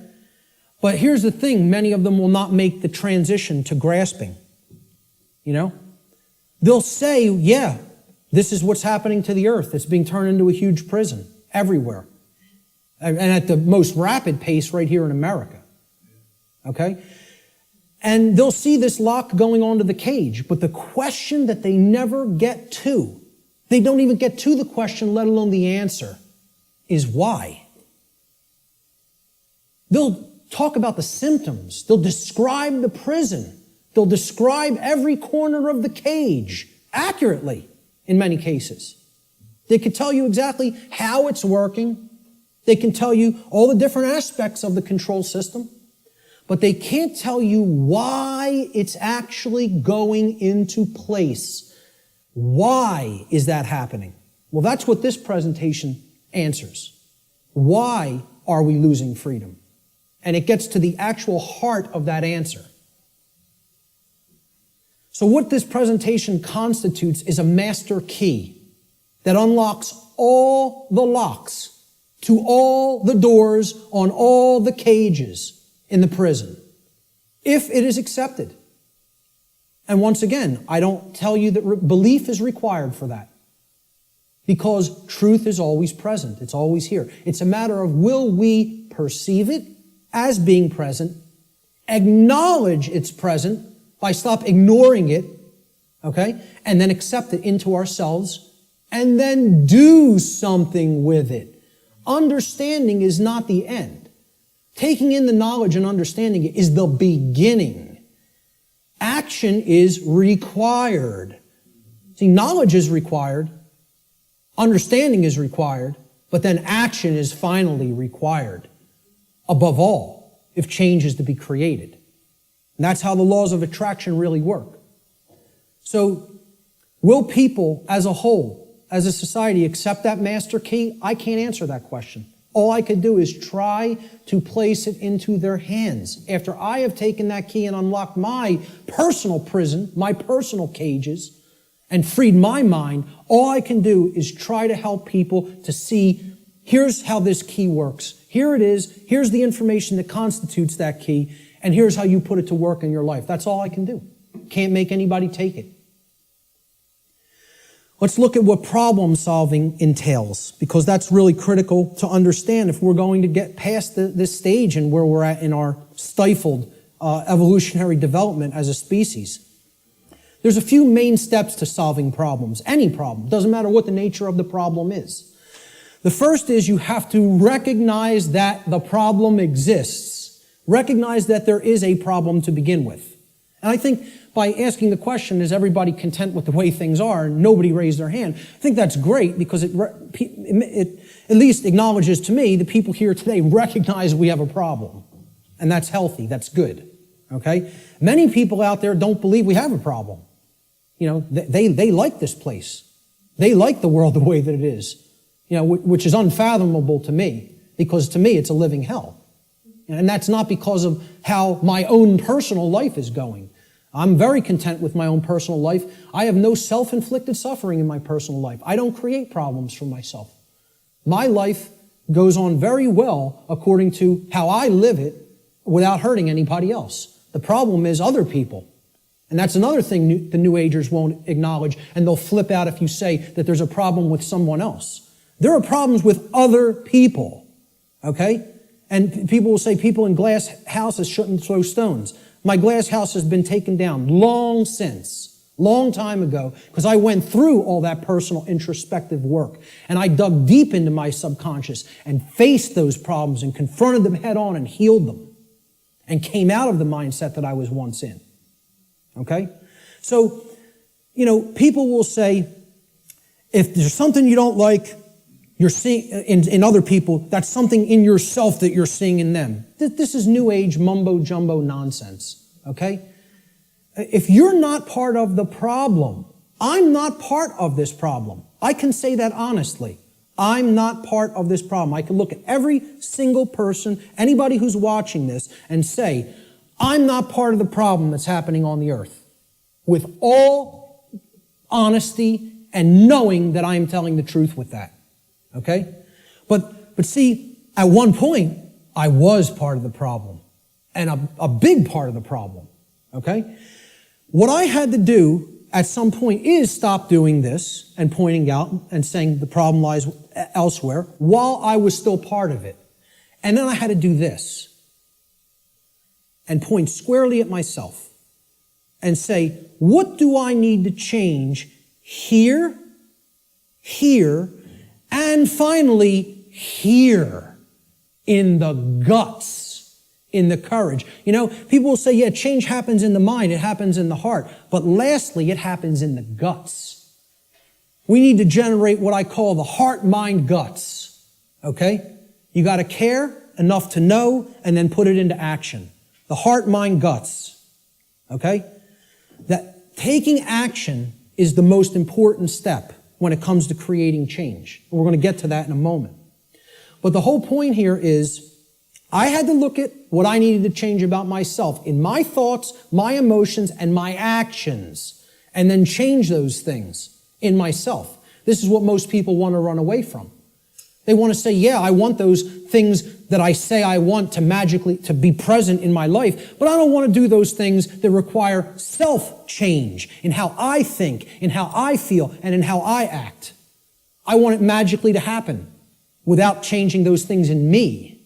But here's the thing. Many of them will not make the transition to grasping. They'll say, yeah, this is what's happening to the earth. It's being turned into a huge prison everywhere. And at the most rapid pace right here in America. Okay? And they'll see this lock going onto the cage. But the question that they never get to, they don't even get to the question, let alone the answer, is why? They'll talk about the symptoms. They'll describe the prison. They'll describe every corner of the cage accurately in many cases. They can tell you exactly how it's working. They can tell you all the different aspects of the control system. But they can't tell you why it's actually going into place. Why is that happening? Well, that's what this presentation answers. Why are we losing freedom? And it gets to the actual heart of that answer. So what this presentation constitutes is a master key that unlocks all the locks to all the doors on all the cages in the prison, if it is accepted. And once again, I don't tell you that belief is required for that, because truth is always present. It's always here. It's a matter of, will we perceive it as being present, acknowledge it's present by stop ignoring it, okay, and then accept it into ourselves, and then do something with it. Understanding is not the end. Taking in the knowledge and understanding it is the beginning. Action is required. See, knowledge is required, understanding is required, but then action is finally required. Above all, if change is to be created. And that's how the laws of attraction really work. So, will people as a whole, as a society, accept that master key? I can't answer that question. All I could do is try to place it into their hands. After I have taken that key and unlocked my personal prison, my personal cages, and freed my mind, all I can do is try to help people to see, here's how this key works. Here it is. Here's the information that constitutes that key. And here's how you put it to work in your life. That's all I can do. Can't make anybody take it. Let's look at what problem solving entails, because that's really critical to understand if we're going to get past this stage and where we're at in our stifled evolutionary development as a species. There's a few main steps to solving problems, any problem. Doesn't matter what the nature of the problem is. The first is you have to recognize that the problem exists. Recognize that there is a problem to begin with. And I think by asking the question, is everybody content with the way things are? And nobody raised their hand. I think that's great, because it at least acknowledges to me the people here today recognize we have a problem. And that's healthy. That's good. Okay? Many people out there don't believe we have a problem. You know, they like this place. They like the world the way that it is. You know, which is unfathomable to me, because to me it's a living hell. And that's not because of how my own personal life is going. I'm very content with my own personal life. I have no self-inflicted suffering in my personal life. I don't create problems for myself. My life goes on very well according to how I live it without hurting anybody else. The problem is other people. And that's another thing the New Agers won't acknowledge, and they'll flip out if you say that there's a problem with someone else. There are problems with other people, okay? And people will say people in glass houses shouldn't throw stones. My glass house has been taken down long time ago, because I went through all that personal introspective work. And I dug deep into my subconscious and faced those problems and confronted them head on and healed them and came out of the mindset that I was once in. Okay? So, you know, people will say, if there's something you don't like, you're seeing in other people, that's something in yourself that you're seeing in them. This is New Age mumbo-jumbo nonsense, okay? If you're not part of the problem, I'm not part of this problem. I can say that honestly. I'm not part of this problem. I can look at every single person, anybody who's watching this, and say, I'm not part of the problem that's happening on the earth. With all honesty and knowing that I am telling the truth with that. Okay? But see, at one point, I was part of the problem. And a big part of the problem. Okay? What I had to do at some point is stop doing this and pointing out and saying the problem lies elsewhere while I was still part of it. And then I had to do this and point squarely at myself and say, what do I need to change here, and finally here, in the guts, in the courage? You know, people will say, yeah, change happens in the mind, it happens in the heart. But lastly, it happens in the guts. We need to generate what I call the heart, mind, guts. Okay? You got to care enough to know and then put it into action. The heart, mind, guts. Okay? That taking action is the most important step when it comes to creating change. And we're going to get to that in a moment. But the whole point here is I had to look at what I needed to change about myself in my thoughts, my emotions, and my actions, and then change those things in myself. This is what most people want to run away from. They want to say, yeah, I want those things that I say I want to magically to be present in my life, but I don't want to do those things that require self-change in how I think, in how I feel, and in how I act. I want it magically to happen without changing those things in me.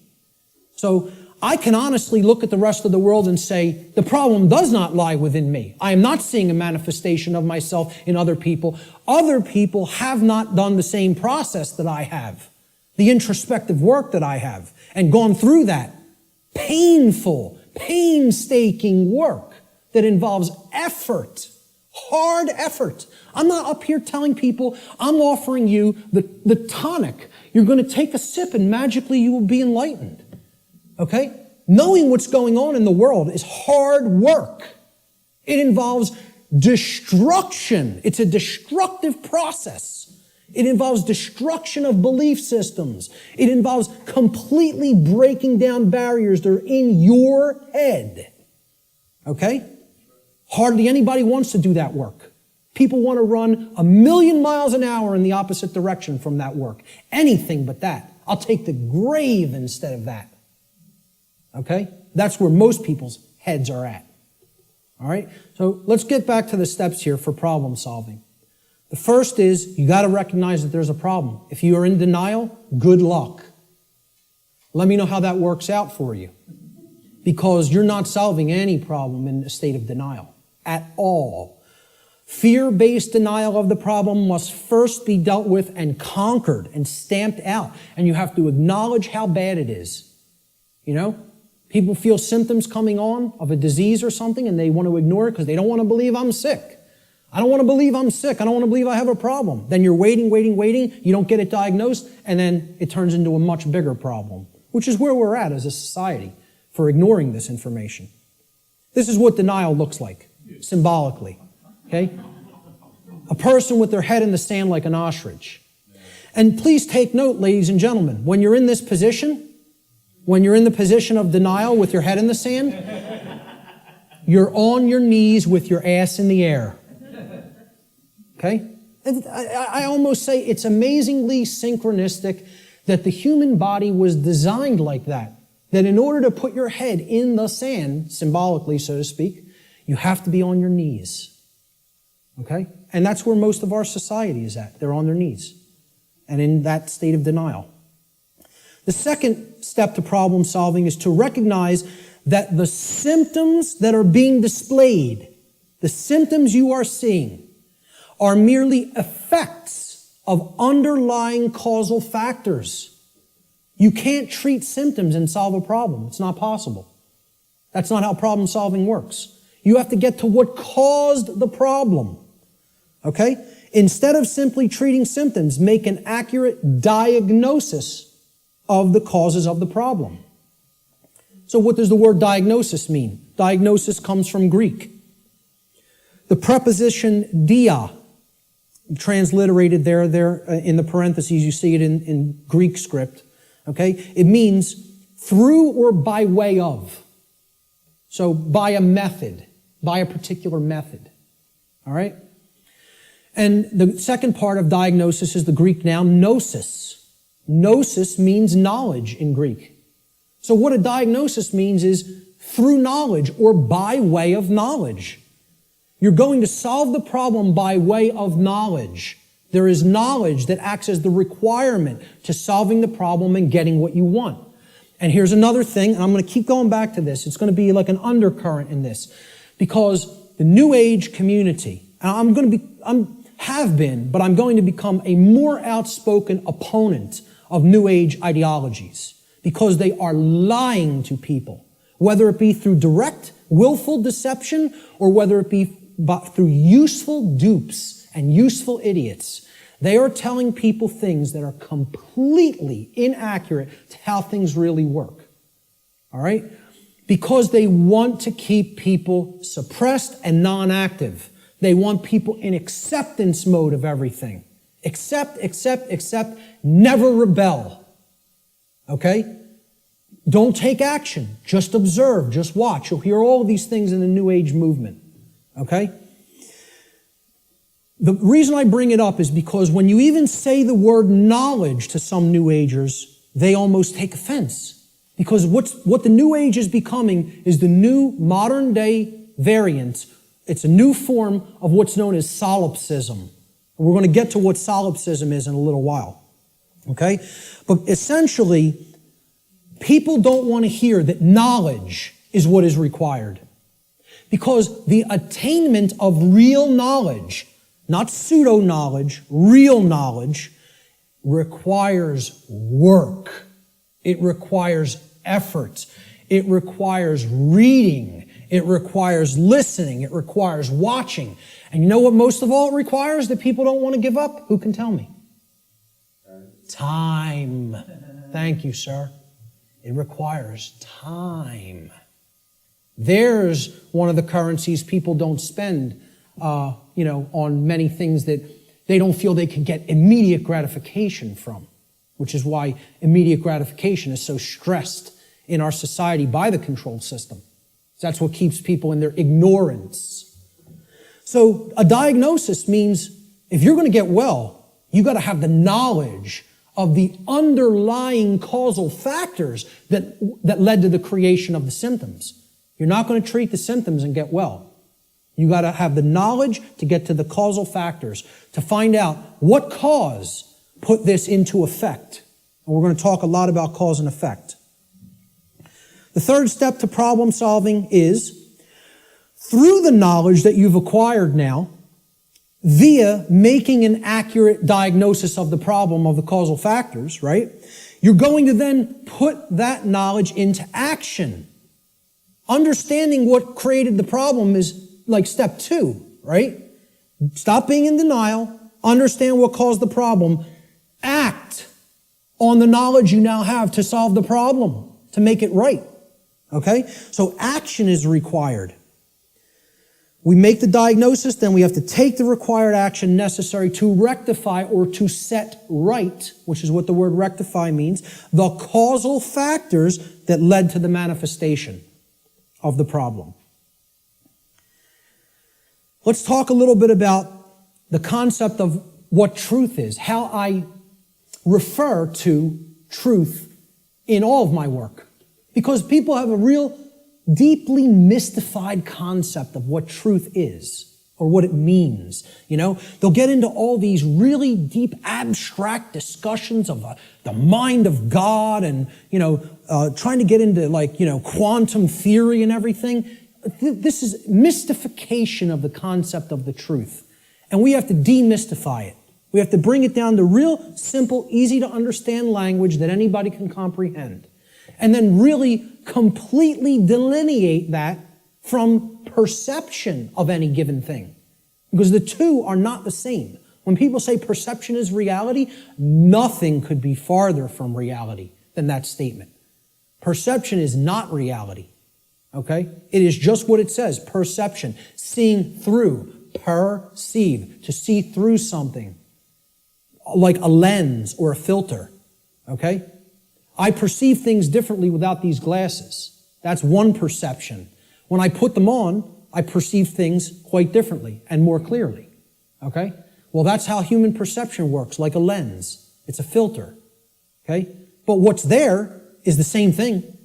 So I can honestly look at the rest of the world and say, the problem does not lie within me. I am not seeing a manifestation of myself in other people. Other people have not done the same process that I have, the introspective work that I have, and gone through that painful, painstaking work that involves effort, hard effort. I'm not up here telling people, I'm offering you the tonic. You're going to take a sip and magically you will be enlightened. Okay? Knowing what's going on in the world is hard work. It involves destruction. It's a destructive process. It involves destruction of belief systems. It involves completely breaking down barriers that are in your head. Okay? Hardly anybody wants to do that work. People want to run 1,000,000 miles an hour in the opposite direction from that work. Anything but that. I'll take the grave instead of that. Okay? That's where most people's heads are at. All right? So let's get back to the steps here for problem solving. The first is you got to recognize that there's a problem. If you are in denial, good luck. Let me know how that works out for you. Because you're not solving any problem in a state of denial at all. Fear-based denial of the problem must first be dealt with and conquered and stamped out. And you have to acknowledge how bad it is. You know? People feel symptoms coming on of a disease or something and they want to ignore it because they don't want to believe I'm sick. I don't want to believe I'm sick. I don't want to believe I have a problem. Then you're waiting. You don't get it diagnosed, and then it turns into a much bigger problem, which is where we're at as a society for ignoring this information. This is what denial looks like, symbolically. Okay? A person with their head in the sand like an ostrich. And please take note, ladies and gentlemen, when you're in this position, when you're in the position of denial with your head in the sand, you're on your knees with your ass in the air. Okay? And I almost say it's amazingly synchronistic that the human body was designed like that. That in order to put your head in the sand, symbolically, so to speak, you have to be on your knees. Okay? And that's where most of our society is at. They're on their knees. And in that state of denial. The second step to problem solving is to recognize that the symptoms that are being displayed, the symptoms you are seeing, are merely effects of underlying causal factors. You can't treat symptoms and solve a problem. It's not possible. That's not how problem solving works. You have to get to what caused the problem. Okay? Instead of simply treating symptoms, make an accurate diagnosis of the causes of the problem. So what does the word diagnosis mean? Diagnosis comes from Greek. The preposition dia, transliterated there in the parentheses, you see it in Greek script. Okay? It means through or by way of. So by a method, by a particular method. All right? And the second part of diagnosis is the Greek noun gnosis. Gnosis means knowledge in Greek. So what a diagnosis means is through knowledge or by way of knowledge. You're going to solve the problem by way of knowledge. There is knowledge that acts as the requirement to solving the problem and getting what you want. And here's another thing, and I'm going to keep going back to this. It's going to be like an undercurrent in this. Because the New Age community, and I'm going to become a more outspoken opponent of New Age ideologies. Because they are lying to people. Whether it be through direct, willful deception, or whether it be through useful dupes and useful idiots. They are telling people things that are completely inaccurate to how things really work. All right? Because they want to keep people suppressed and non-active. They want people in acceptance mode of everything. Accept, never rebel. Okay? Don't take action. Just observe. Just watch. You'll hear all of these things in the New Age movement. Okay? The reason I bring it up is because when you even say the word knowledge to some New Agers, they almost take offense. Because what the New Age is becoming is the new modern day variant. It's a new form of what's known as solipsism. We're going to get to what solipsism is in a little while. Okay? But essentially, people don't want to hear that knowledge is what is required. Because the attainment of real knowledge, not pseudo-knowledge, real knowledge, requires work. It requires effort. It requires reading. It requires listening. It requires watching. And you know what most of all it requires that people don't want to give up? Who can tell me? Time. Thank you, sir. It requires time. There's one of the currencies people don't spend, on many things that they don't feel they can get immediate gratification from, which is why immediate gratification is so stressed in our society by the control system. That's what keeps people in their ignorance. So a diagnosis means if you're going to get well, you got to have the knowledge of the underlying causal factors that led to the creation of the symptoms. You're not going to treat the symptoms and get well. You got to have the knowledge to get to the causal factors, to find out what cause put this into effect. And we're going to talk a lot about cause and effect. The third step to problem solving is, through the knowledge that you've acquired now, via making an accurate diagnosis of the problem of the causal factors, right? You're going to then put that knowledge into action. Understanding what created the problem is like step 2, right? Stop being in denial. Understand what caused the problem. Act on the knowledge you now have to solve the problem, to make it right. Okay? So action is required. We make the diagnosis, then we have to take the required action necessary to rectify or to set right, which is what the word rectify means, the causal factors that led to the manifestation of the problem. Let's talk a little bit about the concept of what truth is, how I refer to truth in all of my work. Because people have a real deeply mystified concept of what truth is or what it means. They'll get into all these really deep abstract discussions of the mind of God and, trying to get into quantum theory and everything. This is mystification of the concept of the truth. And we have to demystify it. We have to bring it down to real simple, easy to understand language that anybody can comprehend. And then really completely delineate that from perception of any given thing. Because the two are not the same. When people say perception is reality, nothing could be farther from reality than that statement. Perception is not reality. Okay? It is just what it says, perception. Seeing through, perceive, to see through something. Like a lens or a filter. Okay? I perceive things differently without these glasses. That's one perception. When I put them on, I perceive things quite differently and more clearly. Okay? Well, that's how human perception works, like a lens. It's a filter. Okay? But what's there is the same thing.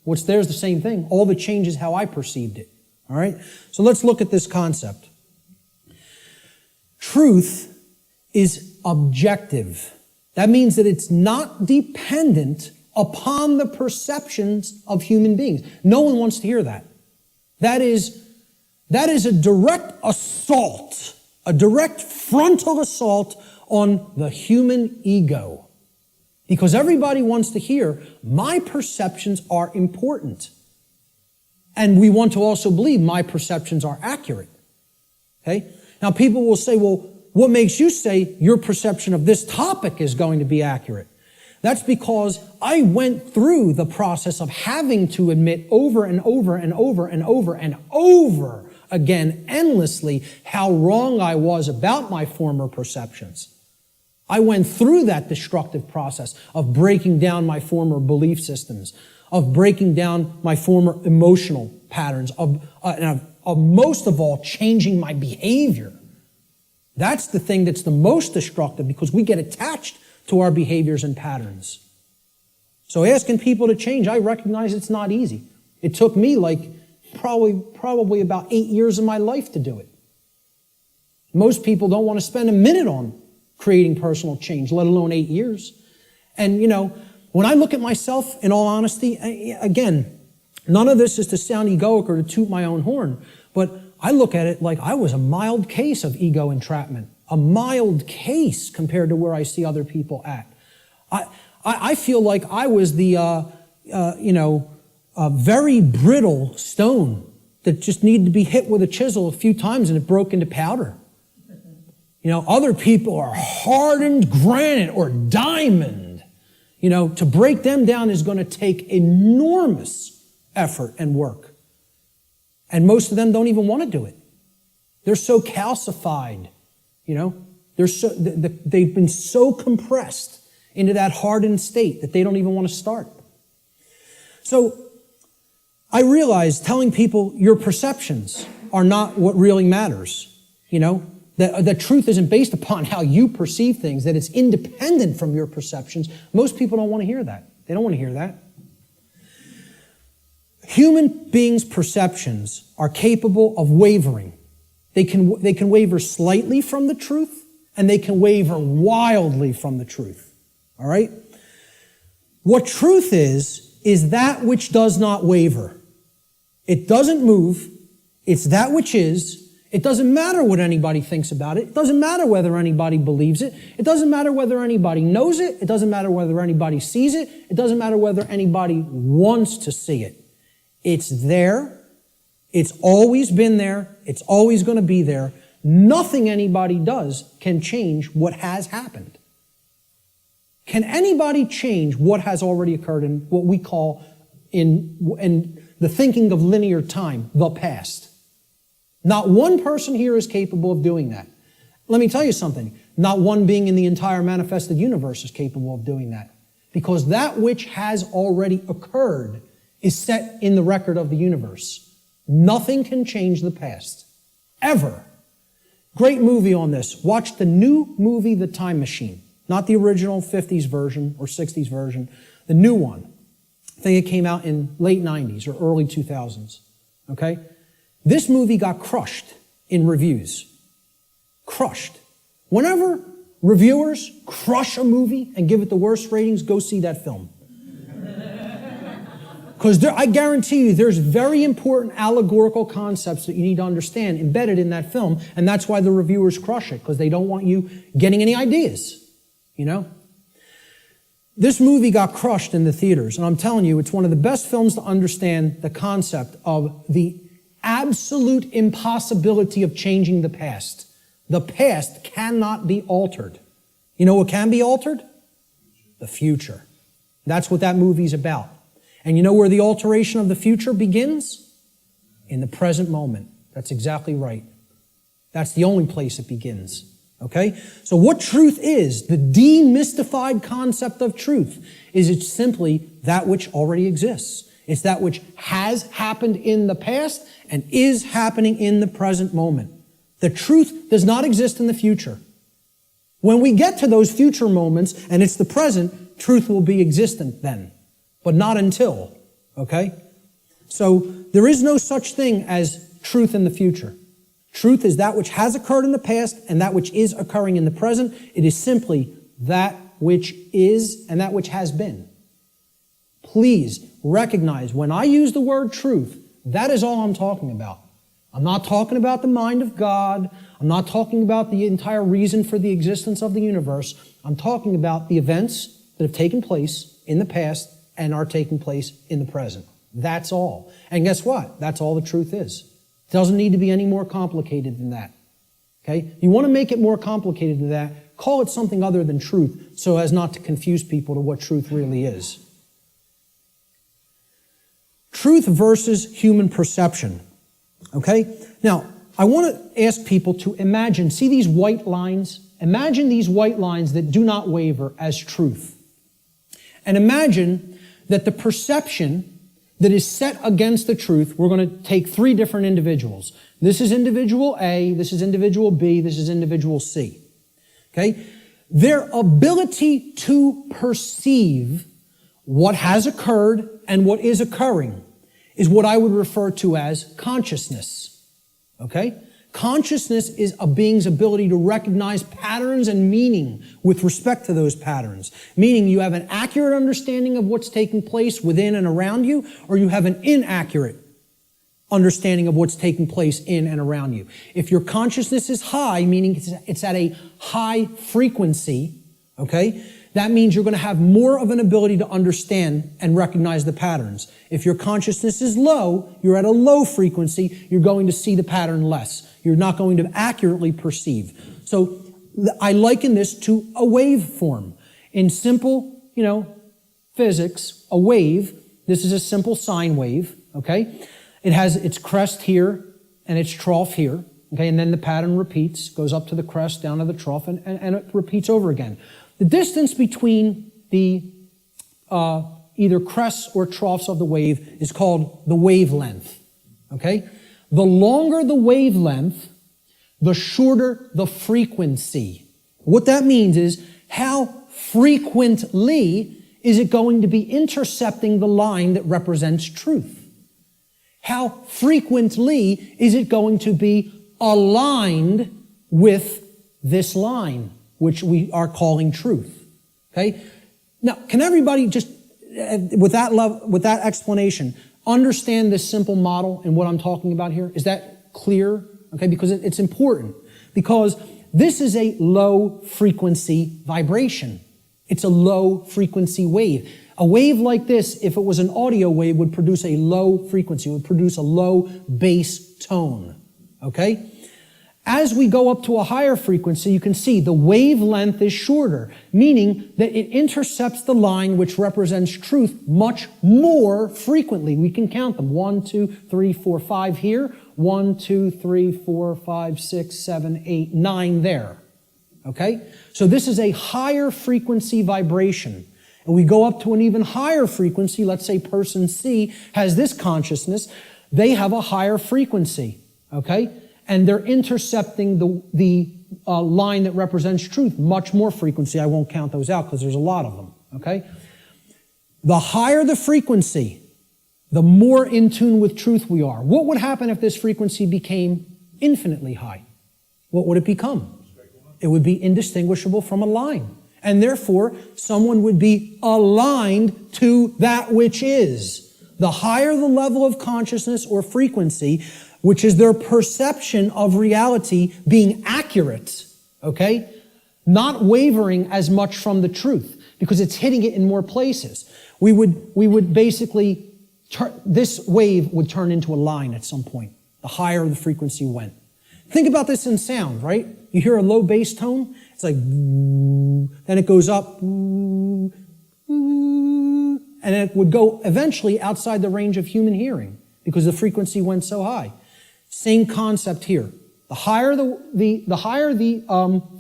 What's there is the same thing. All that changes how I perceived it. All right? So let's look at this concept. Truth is objective. That means that it's not dependent upon the perceptions of human beings. No one wants to hear that. That is a direct assault, a direct frontal assault on the human ego. Because everybody wants to hear, my perceptions are important. And we want to also believe my perceptions are accurate. Okay? Now people will say, well, what makes you say your perception of this topic is going to be accurate? That's because I went through the process of having to admit over and over and over and over and over again, endlessly, how wrong I was about my former perceptions. I went through that destructive process of breaking down my former belief systems, of breaking down my former emotional patterns, of most of all, changing my behavior. That's the thing that's the most destructive because we get attached to our behaviors and patterns. So asking people to change, I recognize it's not easy. It took me probably about 8 years of my life to do it. Most people don't want to spend a minute on creating personal change, let alone 8 years. And, when I look at myself, in all honesty, again, none of this is to sound egoic or to toot my own horn, but I look at it like I was a mild case of ego entrapment, a mild case compared to where I see other people at. I feel like I was the, very brittle stone that just needed to be hit with a chisel a few times and it broke into powder. Other people are hardened granite or diamond. To break them down is going to take enormous effort and work. And most of them don't even want to do it. They're so calcified, they've been so compressed into that hardened state that they don't even want to start. So I realize telling people your perceptions are not what really matters, that truth isn't based upon how you perceive things, that it's independent from your perceptions. Most people don't want to hear that. They don't want to hear that. Human beings' perceptions are capable of wavering. They can waver slightly from the truth, and they can waver wildly from the truth. All right? What truth is that which does not waver. It doesn't move. It's that which is. It doesn't matter what anybody thinks about it. It doesn't matter whether anybody believes it. It doesn't matter whether anybody knows it. It doesn't matter whether anybody sees it. It doesn't matter whether anybody wants to see it. It's there. It's always been there. It's always going to be there. Nothing anybody does can change what has happened. Can anybody change what has already occurred in what we call in the thinking of linear time, the past? Not one person here is capable of doing that. Let me tell you something. Not one being in the entire manifested universe is capable of doing that. Because that which has already occurred is set in the record of the universe. Nothing can change the past. Ever. Great movie on this. Watch the new movie, The Time Machine. Not the original 50s version or 60s version. The new one. I think it came out in late 90s or early 2000s. Okay? This movie got crushed in reviews. Crushed. Whenever reviewers crush a movie and give it the worst ratings, go see that film. Because I guarantee you there's very important allegorical concepts that you need to understand embedded in that film, and that's why the reviewers crush it, because they don't want you getting any ideas, This movie got crushed in the theaters, and I'm telling you, it's one of the best films to understand the concept of the absolute impossibility of changing the past. The past cannot be altered. You know what can be altered? The future. That's what that movie's about. And you know where the alteration of the future begins? In the present moment. That's exactly right. That's the only place it begins. Okay? So what truth is, the demystified concept of truth, is it's simply that which already exists. It's that which has happened in the past and is happening in the present moment. The truth does not exist in the future. When we get to those future moments and it's the present, truth will be existent then. But not until, okay? So there is no such thing as truth in the future. Truth is that which has occurred in the past and that which is occurring in the present. It is simply that which is and that which has been. Please recognize when I use the word truth, that is all I'm talking about. I'm not talking about the mind of God. I'm not talking about the entire reason for the existence of the universe. I'm talking about the events that have taken place in the past and are taking place in the present. That's all. And guess what? That's all the truth is. It doesn't need to be any more complicated than that. Okay? You want to make it more complicated than that, call it something other than truth so as not to confuse people to what truth really is. Truth versus human perception. Okay? Now, I want to ask people to imagine, see these white lines? Imagine these white lines that do not waver as truth. And imagine that the perception that is set against the truth, we're going to take three different individuals. This is individual A, this is individual B, this is individual C. Okay? Their ability to perceive what has occurred and what is occurring is what I would refer to as consciousness. Okay? Consciousness is a being's ability to recognize patterns and meaning with respect to those patterns. Meaning you have an accurate understanding of what's taking place within and around you, or you have an inaccurate understanding of what's taking place in and around you. If your consciousness is high, meaning it's at a high frequency, okay, that means you're going to have more of an ability to understand and recognize the patterns. If your consciousness is low, you're at a low frequency, you're going to see the pattern less. You're not going to accurately perceive. So I liken this to a waveform. In simple, physics, a wave, this is a simple sine wave, okay? It has its crest here and its trough here, okay? And then the pattern repeats, goes up to the crest, down to the trough, and it repeats over again. The distance between the either crests or troughs of the wave is called the wavelength, okay? The longer the wavelength, the shorter the frequency. What that means is how frequently is it going to be intercepting the line that represents truth? How frequently is it going to be aligned with this line, which we are calling truth? Okay? Now, can everybody just, with that explanation, understand this simple model and what I'm talking about here? Is that clear? Okay, because it's important. Because this is a low frequency vibration. It's a low frequency wave. A wave like this, if it was an audio wave, would produce a low frequency, would produce a low bass tone. Okay? As we go up to a higher frequency, you can see the wavelength is shorter, meaning that it intercepts the line which represents truth much more frequently. We can count them. 1, 2, 3, 4, 5 here. 1, 2, 3, 4, 5, 6, 7, 8, 9 there. Okay? So this is a higher frequency vibration. And we go up to an even higher frequency. Let's say person C has this consciousness. They have a higher frequency. Okay? And they're intercepting the line that represents truth much more frequency. I won't count those out because there's a lot of them, okay? The higher the frequency, the more in tune with truth we are. What would happen if this frequency became infinitely high? What would it become? It would be indistinguishable from a line. And therefore, someone would be aligned to that which is. The higher the level of consciousness or frequency, which is their perception of reality being accurate, okay? Not wavering as much from the truth, because it's hitting it in more places. We would basically, this wave would turn into a line at some point, the higher the frequency went. Think about this in sound, right? You hear a low bass tone, it's like, then it goes up, and it would go eventually outside the range of human hearing, because the frequency went so high. Same concept here. The higher the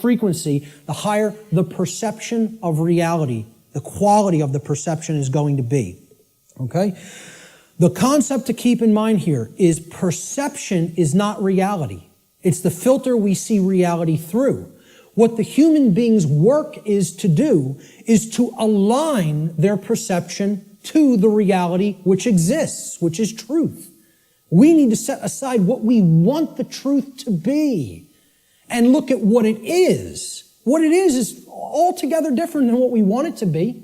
frequency, the higher the perception of reality, the quality of the perception is going to be. Okay? The concept to keep in mind here is perception is not reality. It's the filter we see reality through. What the human being's work is to do is to align their perception to the reality which exists, which is truth. We need to set aside what we want the truth to be and look at what it is. What it is altogether different than what we want it to be.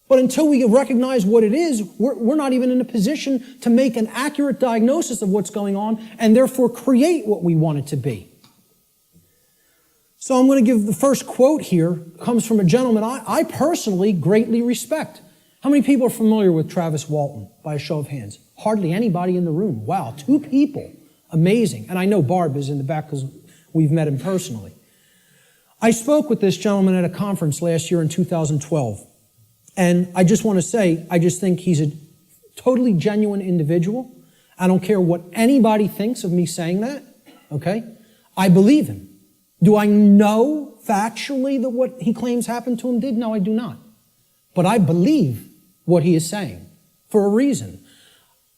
But until we recognize what it is, we're not even in a position to make an accurate diagnosis of what's going on and therefore create what we want it to be. So I'm going to give the first quote here. It comes from a gentleman I personally greatly respect. How many people are familiar with Travis Walton, by a show of hands? Hardly anybody in the room. Wow, 2 people. Amazing. And I know Barb is in the back because we've met him personally. I spoke with this gentleman at a conference last year in 2012. And I just want to say, I just think he's a totally genuine individual. I don't care what anybody thinks of me saying that, okay? I believe him. Do I know factually that what he claims happened to him did? No, I do not. But I believe what he is saying for a reason.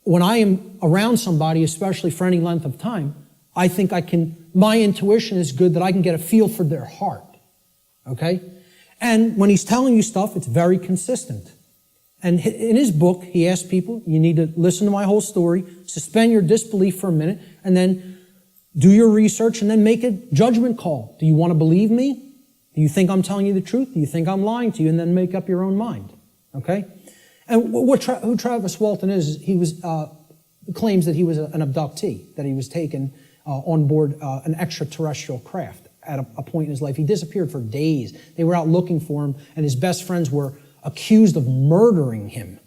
when I am around somebody, especially for any length of time, I think my intuition is good that I can get a feel for their heart. Okay? And when he's telling you stuff, it's very consistent. And in his book, he asks people, you need to listen to my whole story, suspend your disbelief for a minute, and then do your research and then make a judgment call. Do you want to believe me? Do you think I'm telling you the truth? Do you think I'm lying to you? And then make up your own mind. Okay? And who Travis Walton is, he was claims that he was an abductee, that he was taken on board an extraterrestrial craft at a point in his life. He disappeared for days. They were out looking for him, and his best friends were accused of murdering him.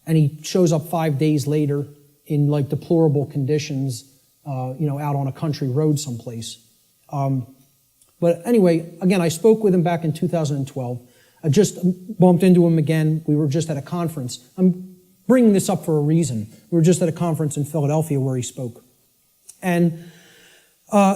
And he shows up 5 days later in like deplorable conditions, out on a country road someplace. But anyway, again, I spoke with him back in 2012. I just bumped into him again. We were just at a conference. I'm bringing this up for a reason. We were just at a conference in Philadelphia where he spoke. And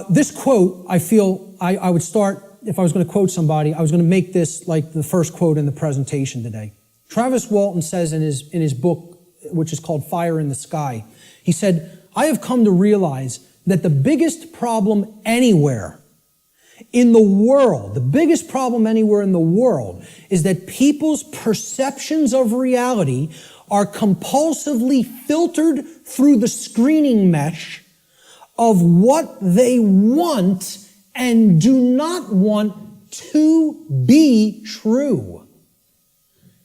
this quote, I feel I would start, if I was going to quote somebody, I was going to make this like the first quote in the presentation today. Travis Walton says in his book, which is called Fire in the Sky, he said, I have come to realize that the biggest problem anywhere in the world, the biggest problem anywhere in the world is that people's perceptions of reality are compulsively filtered through the screening mesh of what they want and do not want to be true.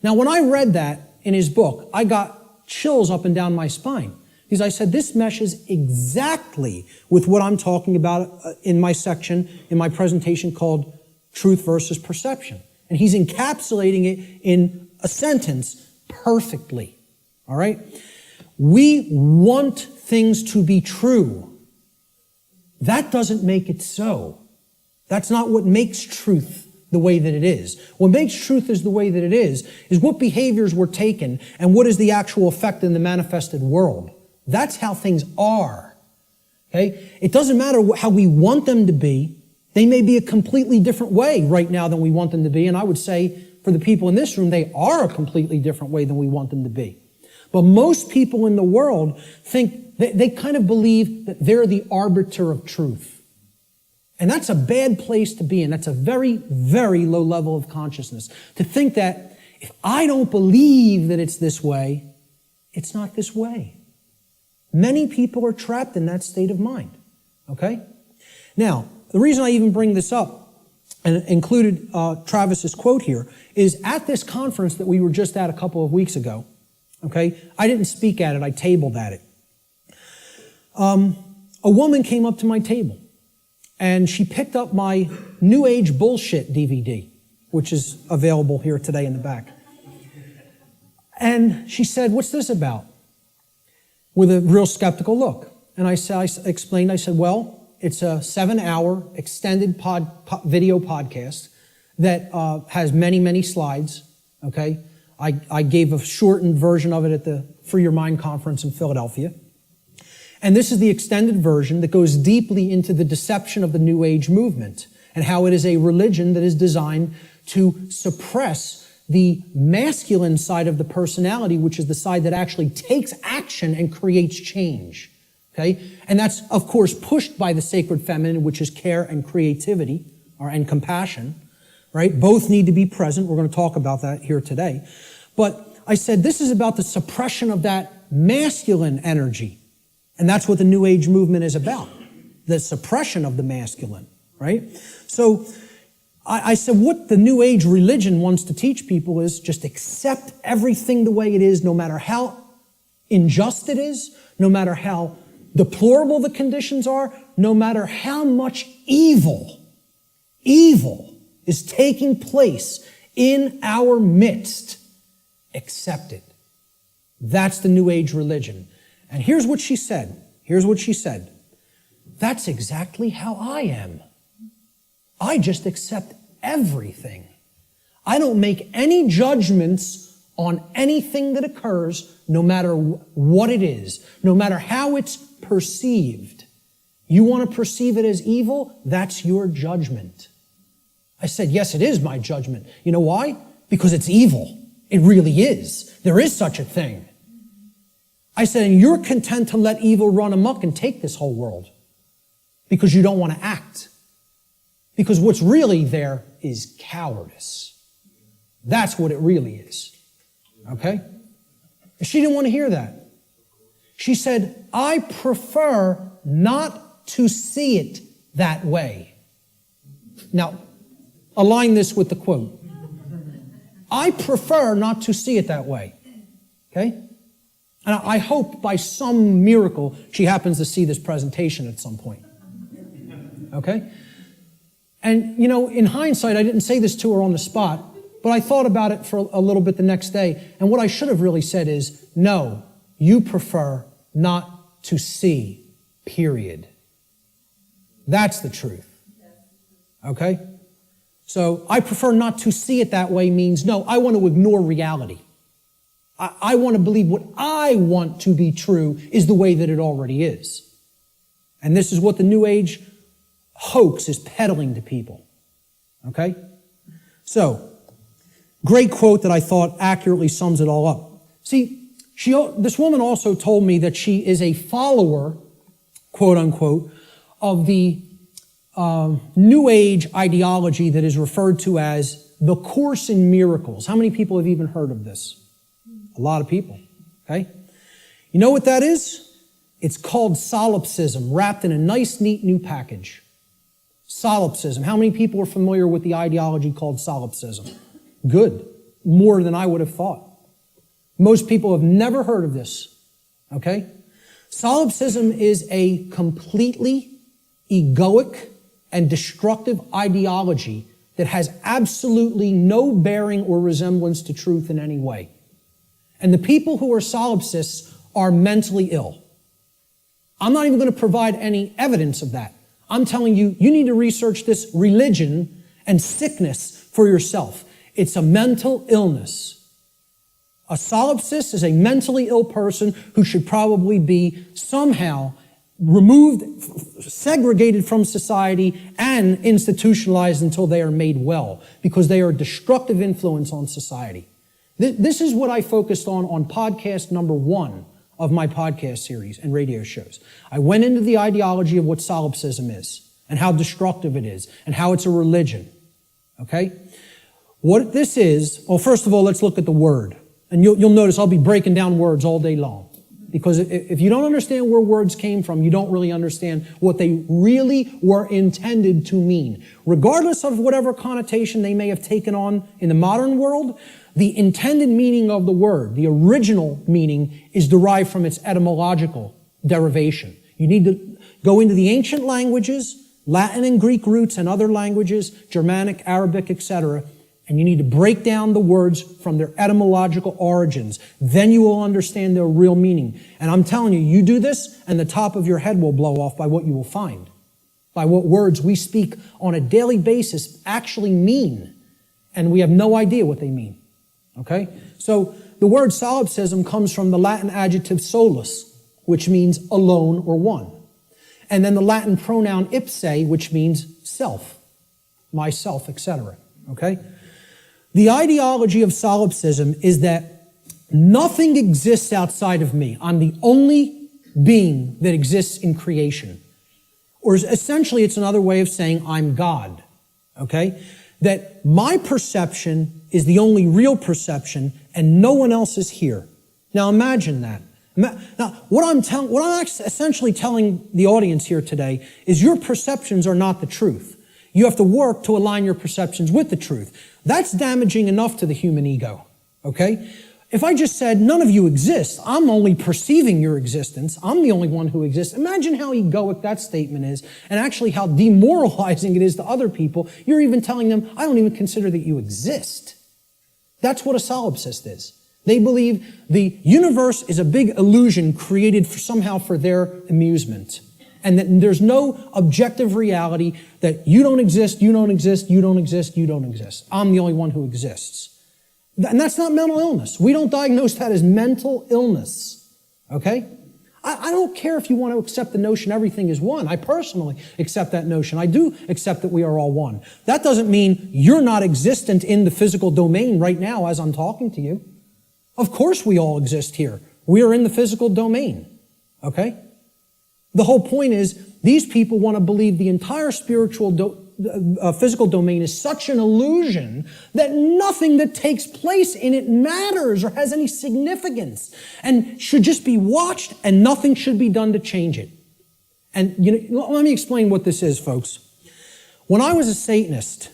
Now, when I read that in his book, I got chills up and down my spine. Because I said, this meshes exactly with what I'm talking about in my section, in my presentation called Truth versus Perception. And he's encapsulating it in a sentence perfectly. All right? We want things to be true. That doesn't make it so. That's not what makes truth the way that it is. What makes truth is the way that it is what behaviors were taken and what is the actual effect in the manifested world. That's how things are. Okay? It doesn't matter how we want them to be. They may be a completely different way right now than we want them to be. And I would say for the people in this room, they are a completely different way than we want them to be. But most people in the world think, they kind of believe that they're the arbiter of truth. And that's a bad place to be in. That's a very, very low level of consciousness. To think that if I don't believe that it's this way, it's not this way. Many people are trapped in that state of mind. Okay? Now, the reason I even bring this up and included Travis's quote here is at this conference that we were just at a couple of weeks ago. Okay? I didn't speak at it. I tabled at it. A woman came up to my table and she picked up my New Age Bullshit DVD, which is available here today in the back. And she said, "What's this about?" With a real skeptical look. And I explained, well, it's a 7-hour extended video podcast that has many, many slides, okay? I gave a shortened version of it at the Free Your Mind conference in Philadelphia. And this is the extended version that goes deeply into the deception of the New Age movement and how it is a religion that is designed to suppress the masculine side of the personality, which is the side that actually takes action and creates change. Okay? And that's, of course, pushed by the sacred feminine, which is care and creativity, and compassion. Right? Both need to be present. We're going to talk about that here today. But I said this is about the suppression of that masculine energy. And that's what the New Age movement is about. The suppression of the masculine. Right? So I said what the New Age religion wants to teach people is just accept everything the way it is, no matter how unjust it is, no matter how deplorable the conditions are, no matter how much evil is taking place in our midst. Accept it. That's the New Age religion. And here's what she said. That's exactly how I am. I just accept everything. I don't make any judgments on anything that occurs, no matter what it is, no matter how it's perceived. You want to perceive it as evil? That's your judgment. I said, yes, it is my judgment. You know why? Because it's evil. It really is. There is such a thing. I said, and you're content to let evil run amok and take this whole world because you don't want to act. Because what's really there is cowardice. That's what it really is. Okay? And she didn't want to hear that. She said, I prefer not to see it that way. Now, align this with the quote. I prefer not to see it that way. Okay? And I hope by some miracle she happens to see this presentation at some point. Okay? And, you know, in hindsight, I didn't say this to her on the spot, but I thought about it for a little bit the next day. And what I should have really said is, no, you prefer not to see, period. That's the truth. Okay? So I prefer not to see it that way means, no, I want to ignore reality. I want to believe what I want to be true is the way that it already is. And this is what the New Age hoax is peddling to people. Okay? So, great quote that I thought accurately sums it all up. See, this woman also told me that she is a follower, quote unquote, of the New Age ideology that is referred to as the Course in Miracles. How many people have even heard of this? A lot of people. Okay? You know what that is? It's called solipsism, wrapped in a nice, neat new package. Solipsism. How many people are familiar with the ideology called solipsism? Good. More than I would have thought. Most people have never heard of this. Okay? Solipsism is a completely egoic and destructive ideology that has absolutely no bearing or resemblance to truth in any way. And the people who are solipsists are mentally ill. I'm not even going to provide any evidence of that. I'm telling you, you need to research this religion and sickness for yourself. It's a mental illness. A solipsist is a mentally ill person who should probably be somehow removed, segregated from society, and institutionalized until they are made well, because they are a destructive influence on society. This is what I focused on podcast number 1 of my podcast series and radio shows. I went into the ideology of what solipsism is and how destructive it is and how it's a religion. Okay? What this is, well, first of all, let's look at the word. And you'll notice I'll be breaking down words all day long. Because if you don't understand where words came from, you don't really understand what they really were intended to mean. Regardless of whatever connotation they may have taken on in the modern world, the intended meaning of the word, the original meaning, is derived from its etymological derivation. You need to go into the ancient languages, Latin and Greek roots and other languages, Germanic, Arabic, etc., and you need to break down the words from their etymological origins. Then you will understand their real meaning. And I'm telling you, you do this, and the top of your head will blow off by what you will find, by what words we speak on a daily basis actually mean, and we have no idea what they mean. Okay? So the word solipsism comes from the Latin adjective solus, which means alone or one. And then the Latin pronoun ipse, which means self, myself, etc. Okay? The ideology of solipsism is that nothing exists outside of me. I'm the only being that exists in creation. Or essentially, it's another way of saying I'm God. Okay? That my perception is the only real perception and no one else is here. Now imagine that. Now, what I'm essentially telling the audience here today is your perceptions are not the truth. You have to work to align your perceptions with the truth. That's damaging enough to the human ego, okay? If I just said, none of you exist, I'm only perceiving your existence, I'm the only one who exists, imagine how egoic that statement is, and actually how demoralizing it is to other people. You're even telling them, I don't even consider that you exist. That's what a solipsist is. They believe the universe is a big illusion created somehow for their amusement. And that there's no objective reality that you don't exist, you don't exist, you don't exist, you don't exist. I'm the only one who exists. And that's not mental illness. We don't diagnose that as mental illness. Okay? I don't care if you want to accept the notion everything is one. I personally accept that notion. I do accept that we are all one. That doesn't mean you're not existent in the physical domain right now as I'm talking to you. Of course we all exist here. We are in the physical domain, okay? The whole point is these people want to believe the entire physical domain is such an illusion that nothing that takes place in it matters or has any significance and should just be watched and nothing should be done to change it. And let me explain what this is, folks. When I was a Satanist,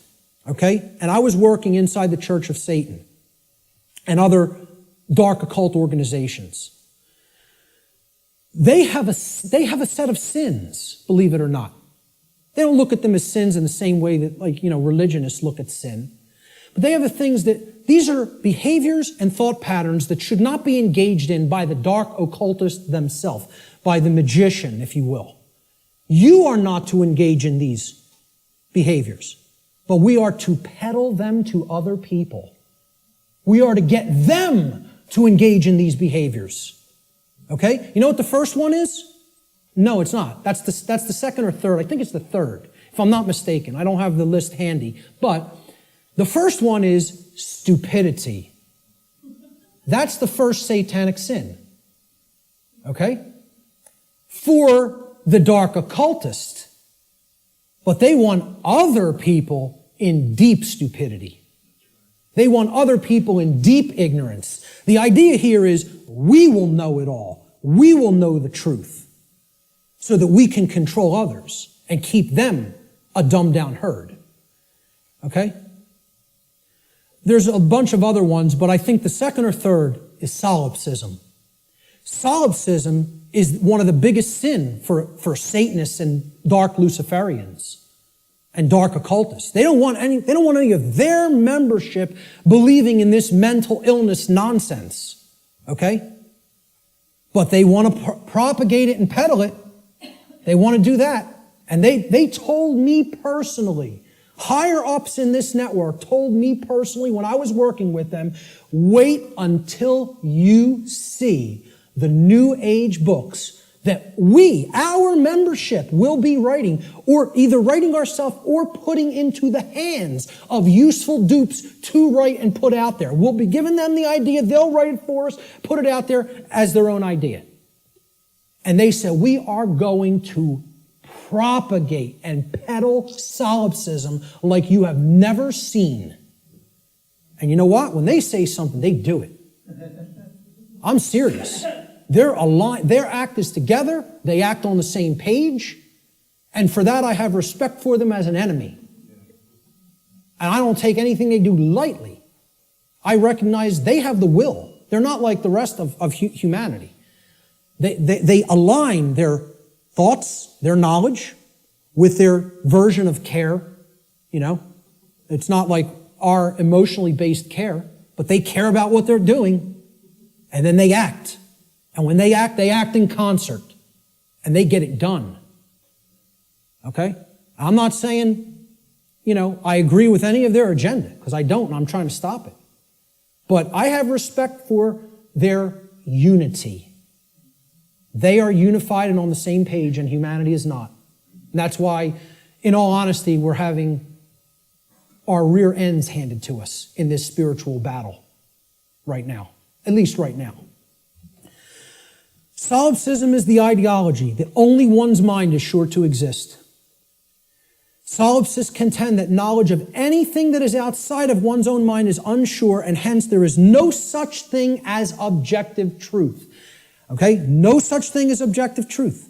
okay, and I was working inside the Church of Satan and other dark occult organizations, they have a set of sins, believe it or not. They don't look at them as sins in the same way that, religionists look at sin. But they have the things that, these are behaviors and thought patterns that should not be engaged in by the dark occultist themselves, by the magician, if you will. You are not to engage in these behaviors, but we are to peddle them to other people. We are to get them to engage in these behaviors. Okay? You know what the first one is? No, it's not. That's the second or third. I think it's the third, if I'm not mistaken. I don't have the list handy. But the first one is stupidity. That's the first satanic sin. Okay? For the dark occultist. But they want other people in deep stupidity. They want other people in deep ignorance. The idea here is we will know it all. We will know the truth so that we can control others and keep them a dumbed down herd. Okay? There's a bunch of other ones, but I think the second or third is solipsism. Solipsism is one of the biggest sin for Satanists and dark Luciferians and dark occultists. They don't want any of their membership believing in this mental illness nonsense. Okay? But they want to propagate it and peddle it. They want to do that. And they told me personally, higher ups in this network told me personally when I was working with them, wait until you see the New Age books that our membership, will be writing, or either writing ourselves or putting into the hands of useful dupes to write and put out there. We'll be giving them the idea, they'll write it for us, put it out there as their own idea. And they said, we are going to propagate and peddle solipsism like you have never seen. And you know what? When they say something, they do it. I'm serious. They're aligned. Their act is together. They act on the same page. And for that, I have respect for them as an enemy. And I don't take anything they do lightly. I recognize they have the will. They're not like the rest of humanity. They align their thoughts, their knowledge, with their version of care. It's not like our emotionally based care, but they care about what they're doing, and then they act. And when they act in concert, and they get it done. Okay? I'm not saying, I agree with any of their agenda, because I don't, and I'm trying to stop it. But I have respect for their unity. They are unified and on the same page, and humanity is not. And that's why, in all honesty, we're having our rear ends handed to us in this spiritual battle right now. At least right now. Solipsism is the ideology that only one's mind is sure to exist. Solipsists contend that knowledge of anything that is outside of one's own mind is unsure, and hence there is no such thing as objective truth. Okay? No such thing as objective truth.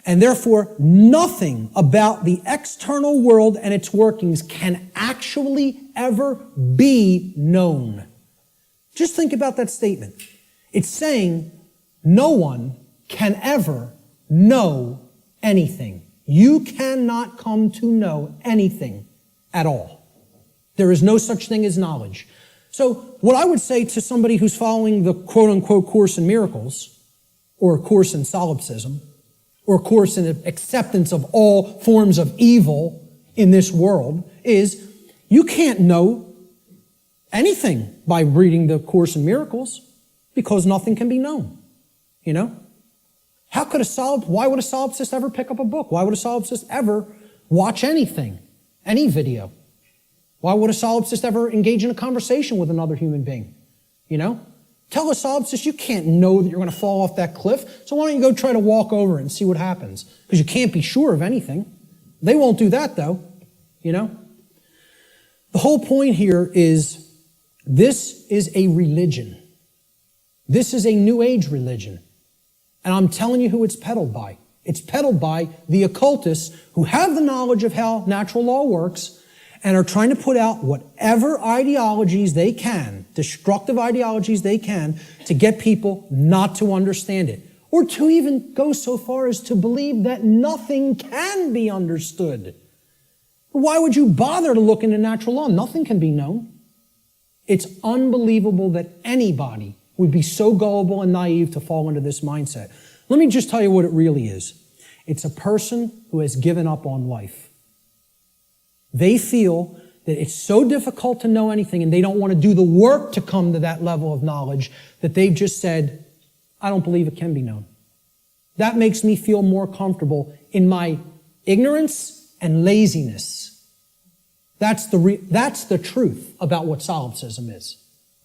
And therefore, nothing about the external world and its workings can actually ever be known. Just think about that statement. It's saying no one can ever know anything. You cannot come to know anything at all. There is no such thing as knowledge. So what I would say to somebody who's following the quote-unquote Course in Miracles, or Course in Solipsism, or Course in acceptance of all forms of evil in this world, is you can't know anything by reading the Course in Miracles, because nothing can be known. Why would a solipsist ever pick up a book? Why would a solipsist ever watch anything, any video? Why would a solipsist ever engage in a conversation with another human being? Tell a solipsist you can't know that you're going to fall off that cliff, so why don't you go try to walk over it and see what happens? Because you can't be sure of anything. They won't do that, though, you know? The whole point here is this is a religion. This is a New Age religion. And I'm telling you who it's peddled by. It's peddled by the occultists who have the knowledge of how natural law works and are trying to put out whatever ideologies they can, destructive ideologies they can, to get people not to understand it. Or to even go so far as to believe that nothing can be understood. Why would you bother to look into natural law? Nothing can be known. It's unbelievable that anybody would be so gullible and naive to fall into this mindset. Let me just tell you what it really is. It's a person who has given up on life. They feel that it's so difficult to know anything and they don't want to do the work to come to that level of knowledge that they've just said, I don't believe it can be known. That makes me feel more comfortable in my ignorance and laziness. That's the truth about what solipsism is.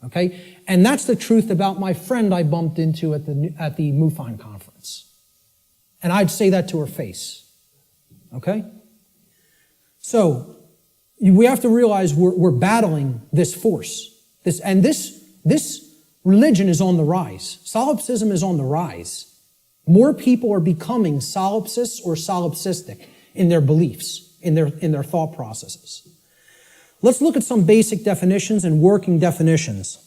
Okay? And that's the truth about my friend I bumped into at the MUFON conference. And I'd say that to her face. Okay? So, we have to realize we're battling this force. This religion is on the rise. Solipsism is on the rise. More people are becoming solipsists or solipsistic in their beliefs, in their thought processes. Let's look at some basic definitions and working definitions.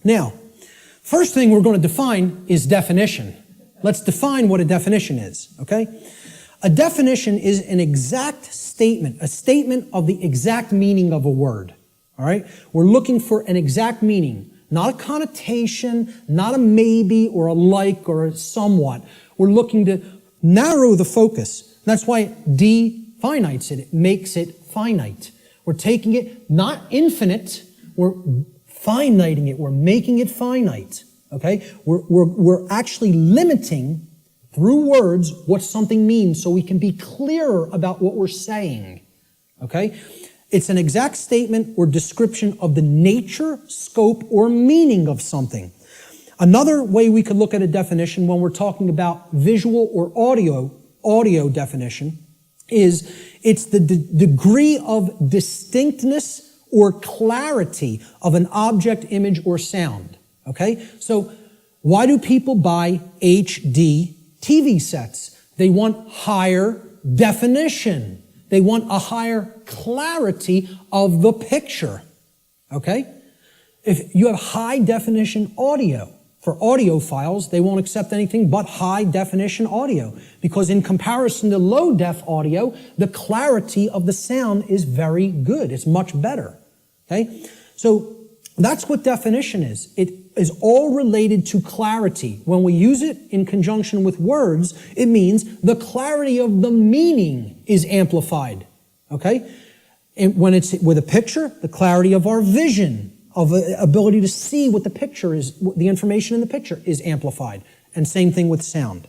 Now, first thing we're going to define is definition. Let's define what a definition is, okay? A definition is an exact statement, a statement of the exact meaning of a word, all right? We're looking for an exact meaning, not a connotation, not a maybe or a like or a somewhat. We're looking to narrow the focus. That's why it definites it. It makes it finite. We're taking it not infinite, we're finiting it. We're making it finite, okay? We're actually limiting through words what something means so we can be clearer about what we're saying, okay? It's an exact statement or description of the nature, scope, or meaning of something. Another way we could look at a definition when we're talking about visual or audio definition is it's the degree of distinctness or clarity of an object, image, or sound, okay? So why do people buy HD TV sets? They want higher definition. They want a higher clarity of the picture, okay? If you have high definition audio, for audiophiles, they won't accept anything but high definition audio because in comparison to low def audio, the clarity of the sound is very good. It's much better, okay? So that's what definition is. It is all related to clarity. When we use it in conjunction with words, it means the clarity of the meaning is amplified, okay? And when it's with a picture, the clarity of our vision, of the ability to see what the picture is, the information in the picture is amplified. And same thing with sound.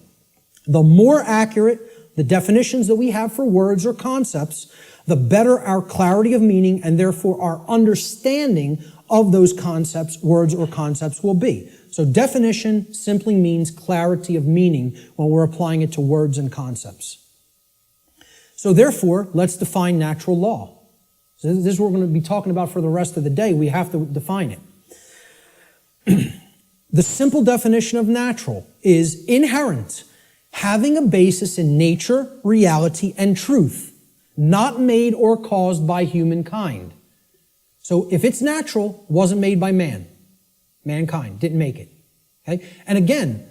The more accurate the definitions that we have for words or concepts, the better our clarity of meaning and therefore our understanding of those concepts, words or concepts will be. So definition simply means clarity of meaning when we're applying it to words and concepts. So therefore, let's define natural law. So this is what we're going to be talking about for the rest of the day. We have to define it. The simple definition of natural is inherent, having a basis in nature, reality, and truth, not made or caused by humankind. So if it's natural, wasn't made by man. Mankind didn't make it. Okay? And again,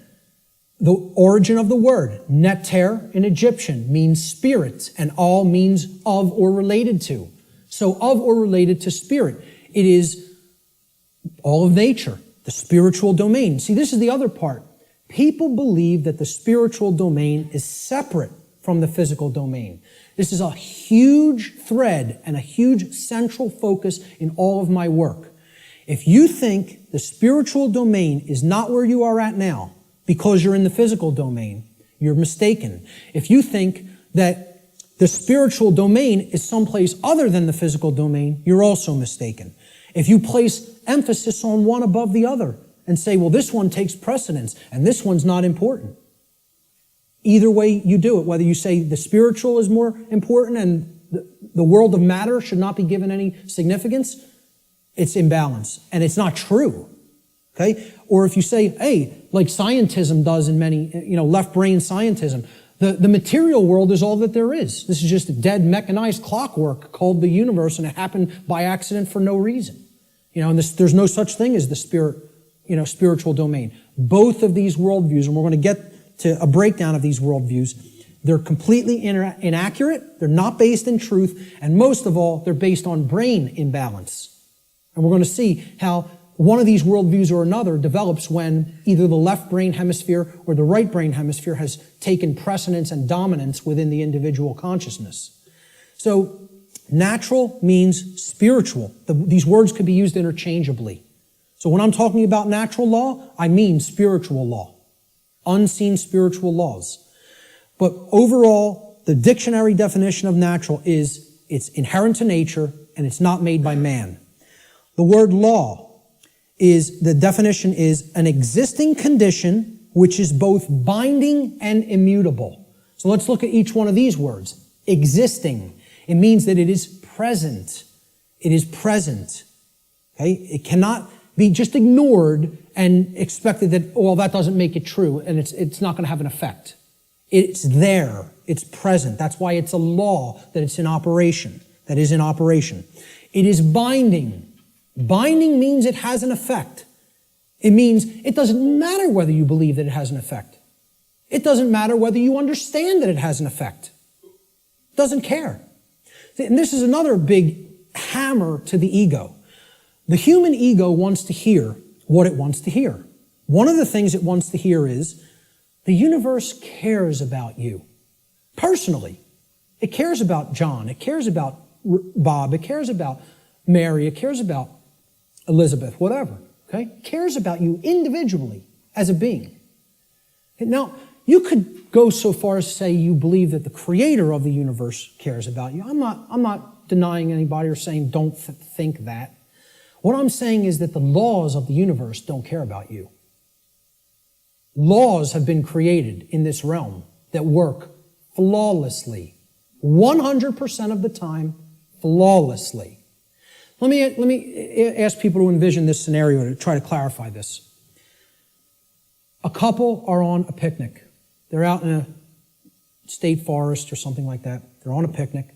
the origin of the word, neter in Egyptian, means spirit, and all means of or related to. So of or related to spirit. It is all of nature, the spiritual domain. See, this is the other part. People believe that the spiritual domain is separate from the physical domain. This is a huge thread and a huge central focus in all of my work. If you think the spiritual domain is not where you are at now because you're in the physical domain, you're mistaken. If you think that the spiritual domain is someplace other than the physical domain, you're also mistaken. If you place emphasis on one above the other, and say, well, this one takes precedence and this one's not important. Either way you do it, whether you say the spiritual is more important and the world of matter should not be given any significance, it's imbalance and it's not true. Okay? Or if you say, hey, like scientism does in many, left brain scientism, the material world is all that there is. This is just a dead mechanized clockwork called the universe, and it happened by accident for no reason. And there's no such thing as the spiritual domain. Both of these worldviews, and we're going to get to a breakdown of these worldviews, they're completely inaccurate, they're not based in truth, and most of all, they're based on brain imbalance. And we're going to see how one of these worldviews or another develops when either the left brain hemisphere or the right brain hemisphere has taken precedence and dominance within the individual consciousness. So, natural means spiritual. These words could be used interchangeably. So when I'm talking about natural law, I mean spiritual law. Unseen spiritual laws. But overall, the dictionary definition of natural is it's inherent to nature and it's not made by man. The word law the definition is an existing condition which is both binding and immutable. So let's look at each one of these words. Existing. It means that it is present. It is present. Okay? It cannot be just ignored and expected that, that doesn't make it true and it's not going to have an effect. It's there. It's present. That's why it's a law that it's in operation. That is in operation. It is binding. Binding means it has an effect. It means it doesn't matter whether you believe that it has an effect. It doesn't matter whether you understand that it has an effect. It doesn't care. And this is another big hammer to the ego. The human ego wants to hear what it wants to hear. One of the things it wants to hear is the universe cares about you. Personally. It cares about John. It cares about Bob. It cares about Mary. It cares about Elizabeth, whatever, okay? Cares about you individually as a being. Now, you could go so far as to say you believe that the creator of the universe cares about you. I'm not denying anybody or saying don't think that. What I'm saying is that the laws of the universe don't care about you. Laws have been created in this realm that work flawlessly, 100% of the time, flawlessly. Let me ask people to envision this scenario to try to clarify this. A couple are on a picnic. They're out in a state forest or something like that. They're on a picnic.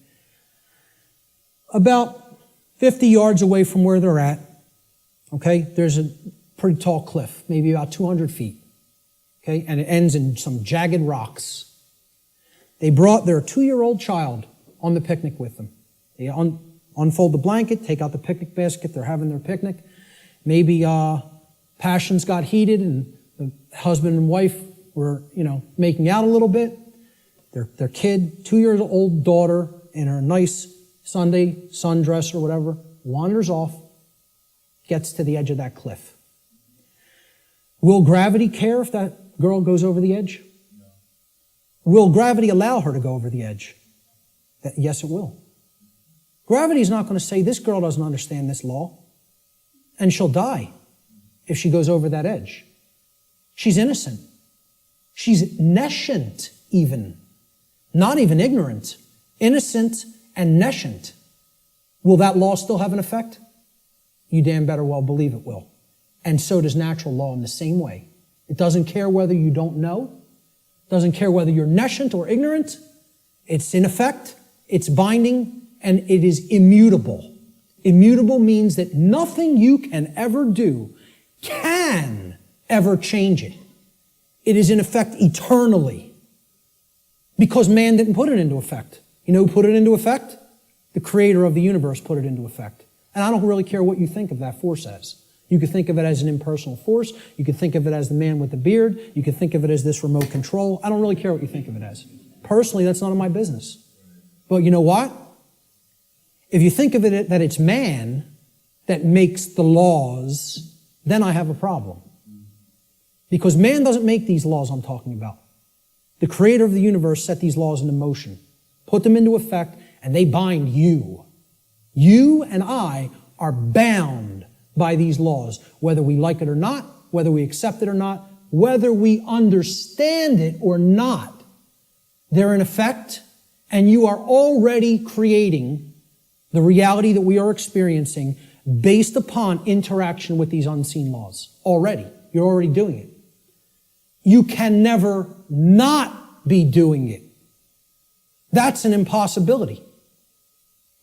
About 50 yards away from where they're at, okay, there's a pretty tall cliff, maybe about 200 feet, okay, and it ends in some jagged rocks. They brought their 2-year-old child on the picnic with them. They unfold the blanket, take out the picnic basket, they're having their picnic. Maybe passions got heated and the husband and wife were, making out a little bit. Their kid, 2-year-old daughter, in her nice Sunday sundress or whatever, wanders off, gets to the edge of that cliff. Will gravity care if that girl goes over the edge? No. Will gravity allow her to go over the edge? Yes, it will. Gravity is not going to say, this girl doesn't understand this law, and she'll die if she goes over that edge. She's innocent. She's nescient even. Not even ignorant. Innocent and nescient. Will that law still have an effect? You damn better well believe it will. And so does natural law in the same way. It doesn't care whether you don't know. It doesn't care whether you're nescient or ignorant. It's in effect. It's binding. And it is immutable. Immutable means that nothing you can ever do can ever change it. It is in effect eternally. Because man didn't put it into effect. You know who put it into effect? The creator of the universe put it into effect. And I don't really care what you think of that force as. You could think of it as an impersonal force. You could think of it as the man with the beard. You could think of it as this remote control. I don't really care what you think of it as. Personally, that's none of my business. But you know what? If you think of it that it's man that makes the laws, then I have a problem. Because man doesn't make these laws I'm talking about. The creator of the universe set these laws into motion, put them into effect, and they bind you. You and I are bound by these laws, whether we like it or not, whether we accept it or not, whether we understand it or not, they're in effect, and you are already creating the reality that we are experiencing based upon interaction with these unseen laws. Already. You're already doing it. You can never not be doing it. That's an impossibility.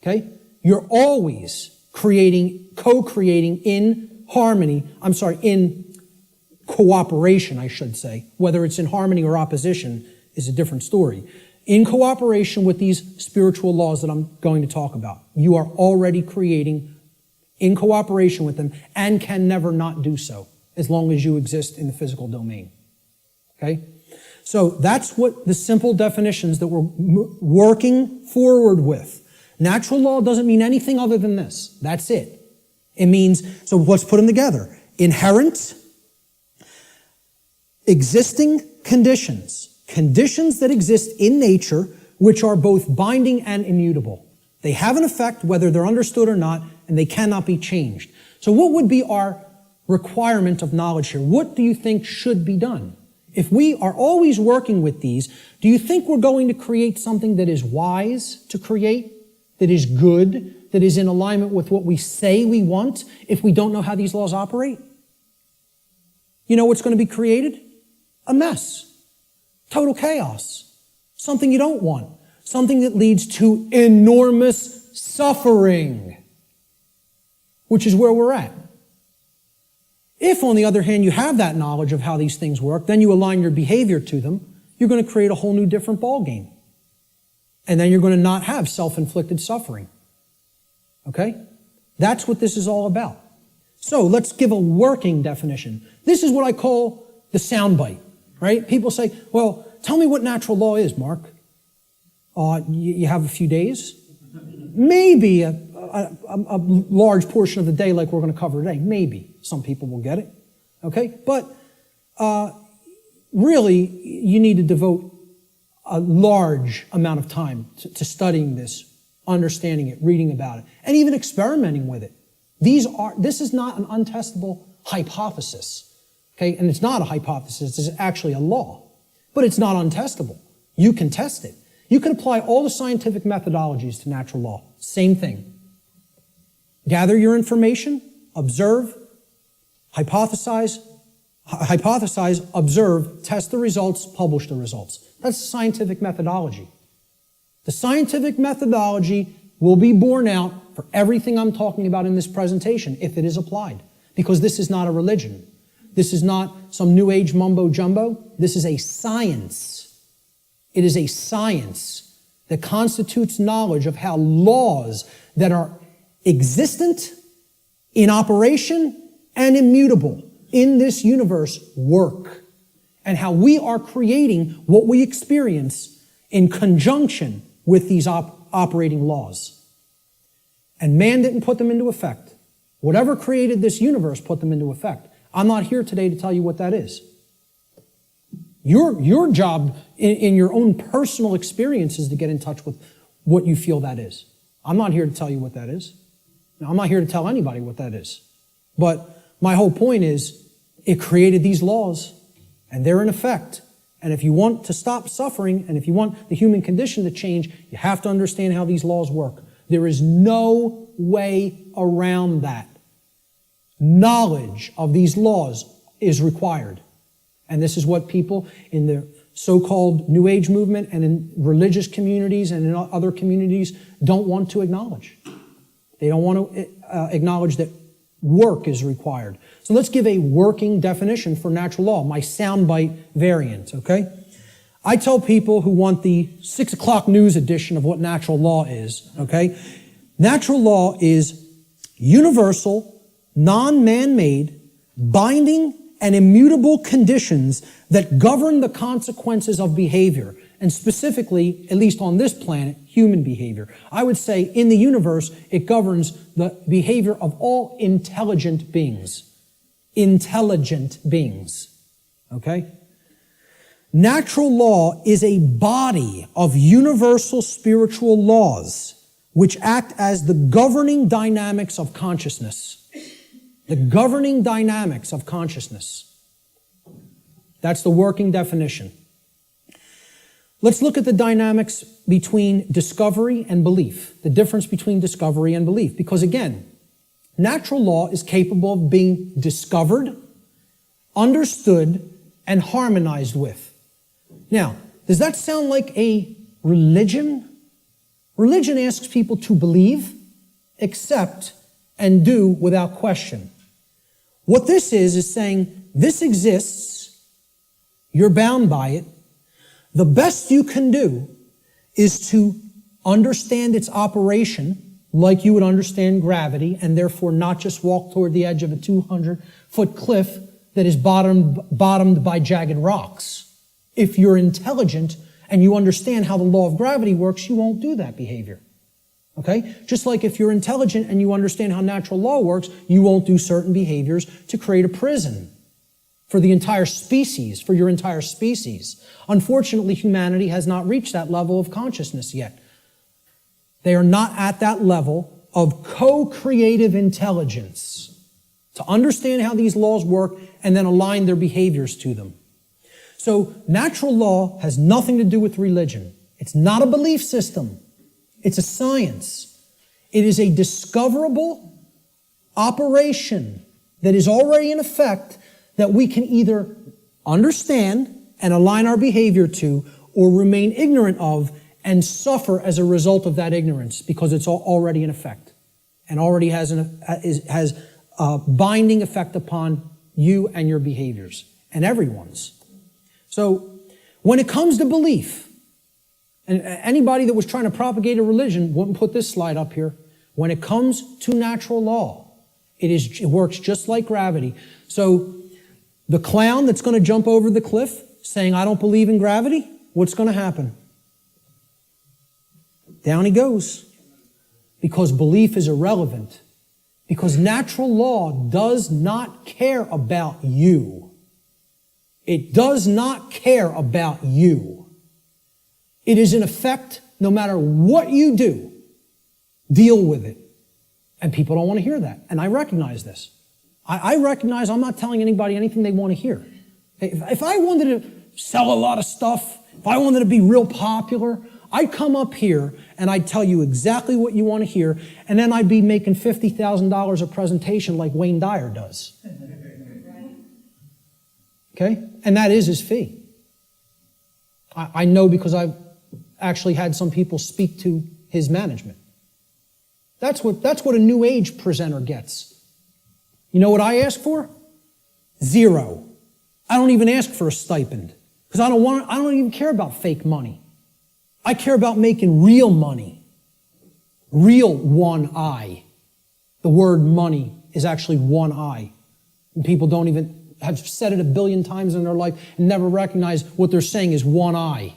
Okay? You're always creating, co-creating in harmony, in cooperation, I should say. Whether it's in harmony or opposition is a different story. In cooperation with these spiritual laws that I'm going to talk about. You are already creating in cooperation with them and can never not do so as long as you exist in the physical domain. Okay? So that's what the simple definitions that we're working forward with. Natural law doesn't mean anything other than this. That's it. It means, so let's put them together. Inherent, existing conditions. Conditions that exist in nature, which are both binding and immutable. They have an effect whether they're understood or not, and they cannot be changed. So what would be our requirement of knowledge here? What do you think should be done? If we are always working with these, do you think we're going to create something that is wise to create, that is good, that is in alignment with what we say we want, if we don't know how these laws operate? You know what's going to be created? A mess. Total chaos. Something you don't want. Something that leads to enormous suffering, which is where we're at. If, on the other hand, you have that knowledge of how these things work, then you align your behavior to them, you're going to create a whole new different ballgame. And then you're going to not have self-inflicted suffering. Okay? That's what this is all about. So let's give a working definition. This is what I call the soundbite, right? People say, well, tell me what natural law is, Mark. You have a few days? Maybe a large portion of the day like we're going to cover today. Maybe. Some people will get it. Okay? But really, you need to devote a large amount of time to studying this, understanding it, reading about it, and even experimenting with it. This is not an untestable hypothesis. Okay? And it's not a hypothesis. It's actually a law. But it's not untestable. You can test it. You can apply all the scientific methodologies to natural law. Same thing. Gather your information, observe, hypothesize, observe, test the results, publish the results. That's scientific methodology. The scientific methodology will be borne out for everything I'm talking about in this presentation if it is applied. Because this is not a religion. This is not some New Age mumbo jumbo. This is a science. It is a science that constitutes knowledge of how laws that are existent, in operation, and immutable in this universe work, and how we are creating what we experience in conjunction with these operating laws. And man didn't put them into effect. Whatever created this universe put them into effect. I'm not here today to tell you what that is. Your job in your own personal experience is to get in touch with what you feel that is. I'm not here to tell you what that is. Now, I'm not here to tell anybody what that is. But my whole point is it created these laws, and they're in effect. And if you want to stop suffering, and if you want the human condition to change, you have to understand how these laws work. There is no way around that. Knowledge of these laws is required. And this is what people in the so-called New Age movement and in religious communities and in other communities don't want to acknowledge. They don't want to acknowledge that work is required. So let's give a working definition for natural law, my soundbite variant, okay? I tell people who want the 6 o'clock news edition of what natural law is, okay? Natural law is universal, non-man-made, binding, and immutable conditions that govern the consequences of behavior, and specifically, at least on this planet, human behavior. I would say in the universe, it governs the behavior of all intelligent beings. Intelligent beings. Okay? Natural law is a body of universal spiritual laws which act as the governing dynamics of consciousness. The governing dynamics of consciousness. That's the working definition. Let's look at the dynamics between discovery and belief, the difference between discovery and belief. Because again, natural law is capable of being discovered, understood, and harmonized with. Now, does that sound like a religion? Religion asks people to believe, accept, and do without question. What this is saying, this exists, you're bound by it. The best you can do is to understand its operation like you would understand gravity, and therefore not just walk toward the edge of a 200-foot cliff that is bottomed by jagged rocks. If you're intelligent and you understand how the law of gravity works, you won't do that behavior. Okay? Just like if you're intelligent and you understand how natural law works, you won't do certain behaviors to create a prison for the entire species, for your entire species. Unfortunately, humanity has not reached that level of consciousness yet. They are not at that level of co-creative intelligence to understand how these laws work and then align their behaviors to them. So natural law has nothing to do with religion. It's not a belief system. It's a science. It is a discoverable operation that is already in effect that we can either understand and align our behavior to or remain ignorant of and suffer as a result of that ignorance because it's already in effect and already has a binding effect upon you and your behaviors and everyone's. So when it comes to belief, and anybody that was trying to propagate a religion wouldn't put this slide up here. When it comes to natural law, it works just like gravity. So the clown that's going to jump over the cliff saying, I don't believe in gravity, what's going to happen? Down he goes. Because belief is irrelevant. Because natural law does not care about you. It does not care about you. It is in effect, no matter what you do, deal with it. And people don't want to hear that. And I recognize this. I recognize I'm not telling anybody anything they want to hear. If I wanted to sell a lot of stuff, if I wanted to be real popular, I'd come up here and I'd tell you exactly what you want to hear, and then I'd be making $50,000 a presentation like Wayne Dyer does. Okay? And that is his fee. I know because I've actually had some people speak to his management. That's what a new age presenter gets. You know what I ask for? 0. I don't even ask for a stipend because I don't even care about fake money. I care about making real money. Real one eye. The word money is actually one eye. And people don't even have said it 1 billion times in their life and never recognize what they're saying is one eye.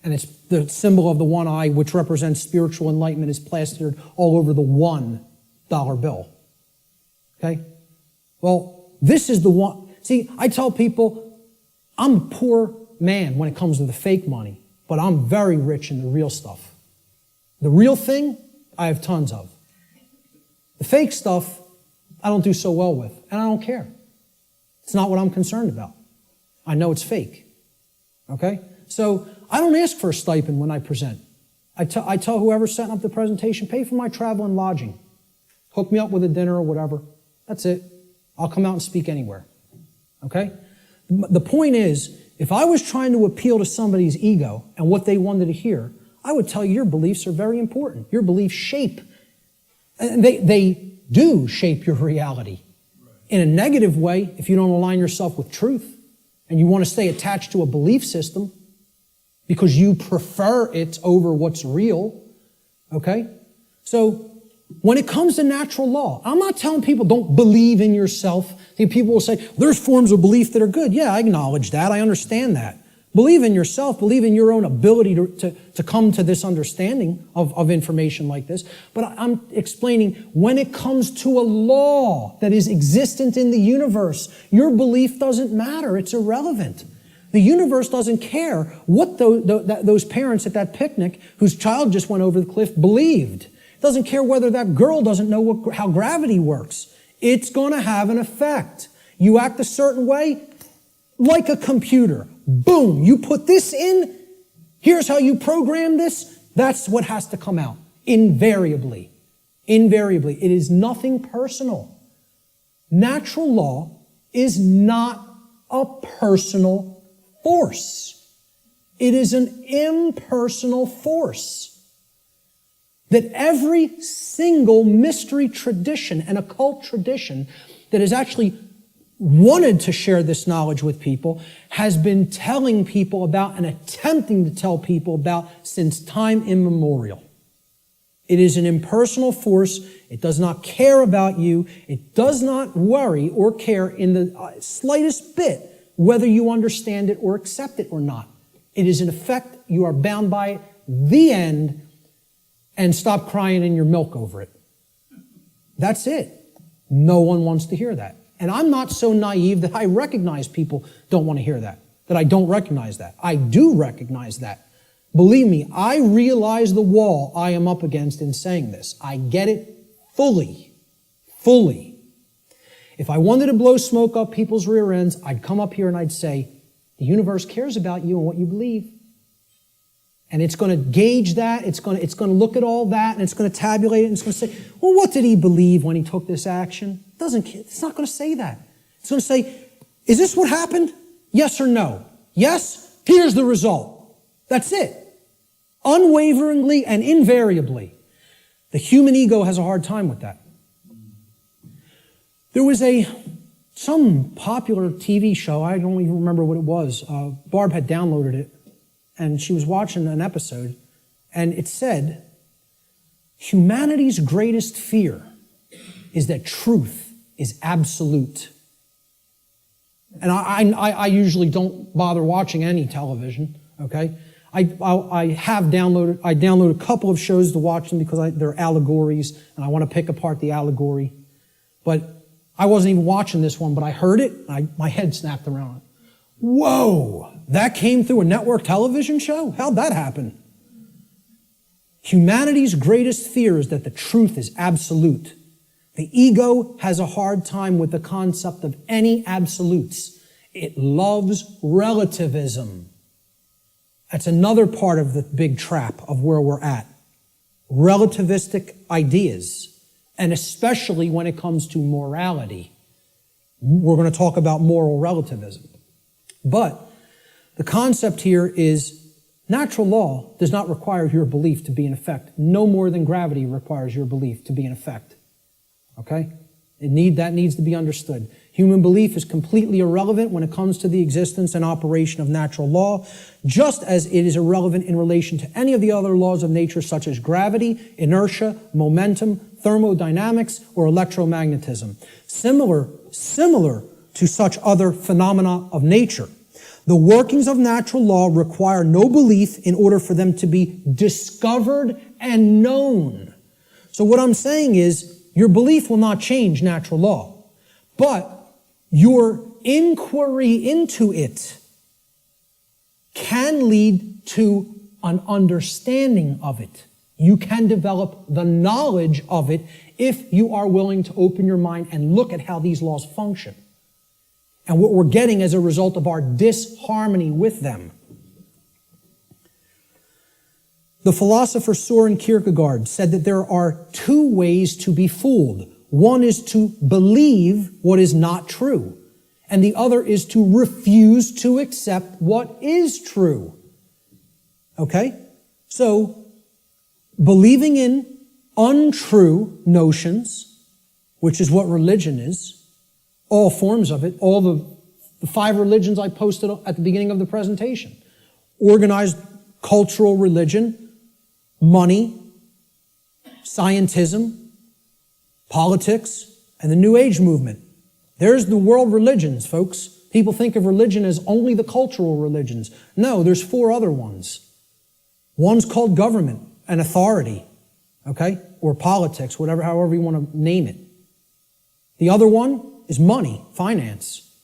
And it's the symbol of the one eye, which represents spiritual enlightenment, is plastered all over the $1 bill. Okay? Well, this is the one. See, I tell people, I'm a poor man when it comes to the fake money, but I'm very rich in the real stuff. The real thing, I have tons of. The fake stuff, I don't do so well with, and I don't care. It's not what I'm concerned about. I know it's fake. Okay? So I don't ask for a stipend when I present. I tell whoever's setting up the presentation, pay for my travel and lodging. Hook me up with a dinner or whatever. That's it. I'll come out and speak anywhere. Okay? The point is, if I was trying to appeal to somebody's ego and what they wanted to hear, I would tell you your beliefs are very important. Your beliefs shape. And they do shape your reality. In a negative way, if you don't align yourself with truth and you want to stay attached to a belief system because you prefer it over what's real, okay? So when it comes to natural law, I'm not telling people don't believe in yourself. I think people will say, there's forms of belief that are good. Yeah, I acknowledge that. I understand that. Believe in yourself. Believe in your own ability to come to this understanding of information like this. But I'm explaining when it comes to a law that is existent in the universe, your belief doesn't matter. It's irrelevant. The universe doesn't care what those parents at that picnic whose child just went over the cliff believed. It doesn't care whether that girl doesn't know how gravity works. It's going to have an effect. You act a certain way, like a computer. Boom, you put this in, here's how you program this, that's what has to come out. Invariably. Invariably. It is nothing personal. Natural law is not a personal force. It is an impersonal force. That every single mystery tradition and occult tradition that has actually wanted to share this knowledge with people has been telling people about and attempting to tell people about since time immemorial. It is an impersonal force. It does not care about you. It does not worry or care in the slightest bit whether you understand it or accept it or not. It is in effect, you are bound by it, the end, and stop crying in your milk over it. That's it. No one wants to hear that. And I'm not so naive that I recognize people don't want to hear that I don't recognize that. I do recognize that. Believe me, I realize the wall I am up against in saying this. I get it fully. Fully. If I wanted to blow smoke up people's rear ends, I'd come up here and I'd say, the universe cares about you and what you believe. And it's going to gauge that, it's going to look at all that, and it's going to tabulate it, and it's going to say, well, what did he believe when he took this action? It's not going to say that. It's going to say, is this what happened? Yes or no? Yes? Here's the result. That's it. Unwaveringly and invariably. The human ego has a hard time with that. There was some popular TV show, I don't even remember what it was. Barb had downloaded it, and she was watching an episode, and it said, humanity's greatest fear is that truth is absolute. And I usually don't bother watching any television, okay? I downloaded a couple of shows to watch them because they're allegories, and I want to pick apart the allegory. But I wasn't even watching this one, but I heard it, and my head snapped around. Whoa! That came through a network television show? How'd that happen? Humanity's greatest fear is that the truth is absolute. The ego has a hard time with the concept of any absolutes. It loves relativism. That's another part of the big trap of where we're at. Relativistic ideas, and especially when it comes to morality. We're going to talk about moral relativism. But the concept here is natural law does not require your belief to be in effect, no more than gravity requires your belief to be in effect. Okay? That needs to be understood. Human belief is completely irrelevant when it comes to the existence and operation of natural law, just as it is irrelevant in relation to any of the other laws of nature such as gravity, inertia, momentum, thermodynamics, or electromagnetism. Similar to such other phenomena of nature. The workings of natural law require no belief in order for them to be discovered and known. So what I'm saying is, your belief will not change natural law, but your inquiry into it can lead to an understanding of it. You can develop the knowledge of it if you are willing to open your mind and look at how these laws function and what we're getting as a result of our disharmony with them. The philosopher Søren Kierkegaard said that there are two ways to be fooled. One is to believe what is not true, and the other is to refuse to accept what is true. Okay? So, believing in untrue notions, which is what religion is, all forms of it, all the 5 religions I posted at the beginning of the presentation. Organized cultural religion, money, scientism, politics, and the New Age movement. There's the world religions, folks. People think of religion as only the cultural religions. No, there's 4 other ones. One's called government and authority, okay? Or politics, however you want to name it. The other one is money, finance.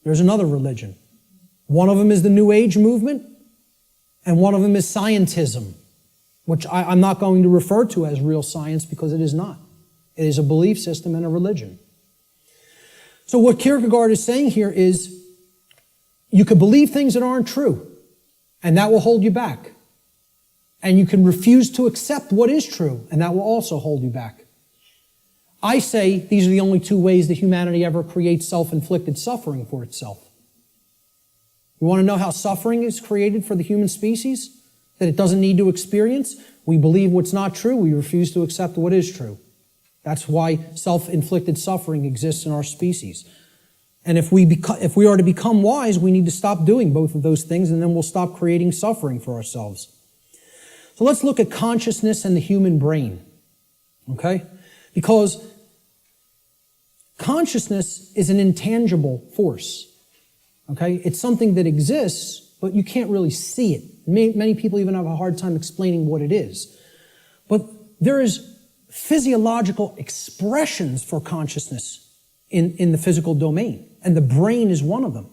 There's another religion. One of them is the New Age movement, and one of them is scientism, which I'm not going to refer to as real science because it is not. It is a belief system and a religion. So what Kierkegaard is saying here is you could believe things that aren't true, and that will hold you back. And you can refuse to accept what is true, and that will also hold you back. I say these are the only two ways that humanity ever creates self-inflicted suffering for itself. You want to know how suffering is created for the human species? That it doesn't need to experience? We believe what's not true. We refuse to accept what is true. That's why self-inflicted suffering exists in our species. And if we are to become wise, we need to stop doing both of those things, and then we'll stop creating suffering for ourselves. So let's look at consciousness and the human brain. Okay? Because consciousness is an intangible force. Okay? It's something that exists, but you can't really see it. Many people even have a hard time explaining what it is. But there is physiological expressions for consciousness in the physical domain, and the brain is one of them.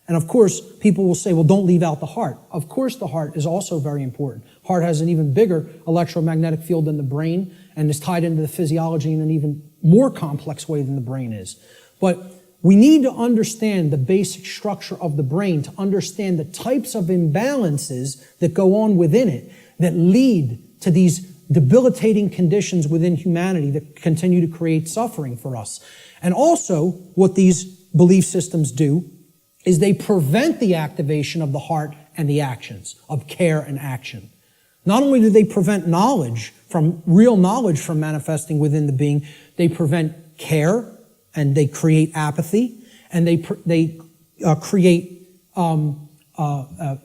And of course, people will say, well, don't leave out the heart. Of course, the heart is also very important. Heart has an even bigger electromagnetic field than the brain, and is tied into the physiology in an even more complex way than the brain is. But we need to understand the basic structure of the brain to understand the types of imbalances that go on within it that lead to these debilitating conditions within humanity that continue to create suffering for us. And also, what these belief systems do is they prevent the activation of the heart and the actions, of care and action. Not only do they prevent real knowledge from manifesting within the being, they prevent care, and they create apathy, and they create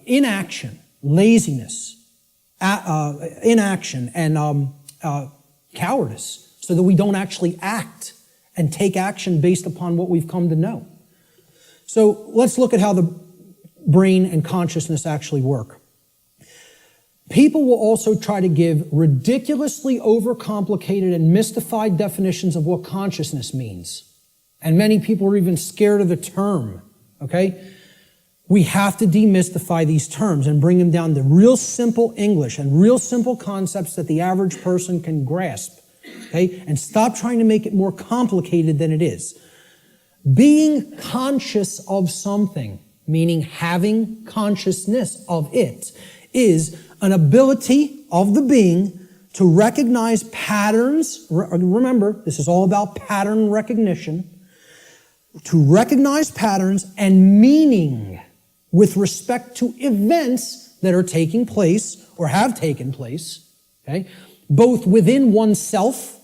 inaction, laziness, inaction, and cowardice, so that we don't actually act and take action based upon what we've come to know. So let's look at how the brain and consciousness actually work. People will also try to give ridiculously overcomplicated and mystified definitions of what consciousness means. And many people are even scared of the term, okay? We have to demystify these terms and bring them down to real simple English and real simple concepts that the average person can grasp, okay? And stop trying to make it more complicated than it is. Being conscious of something, meaning having consciousness of it, is an ability of the being to recognize patterns. Remember, this is all about pattern recognition. To recognize patterns and meaning with respect to events that are taking place or have taken place, okay, both within oneself,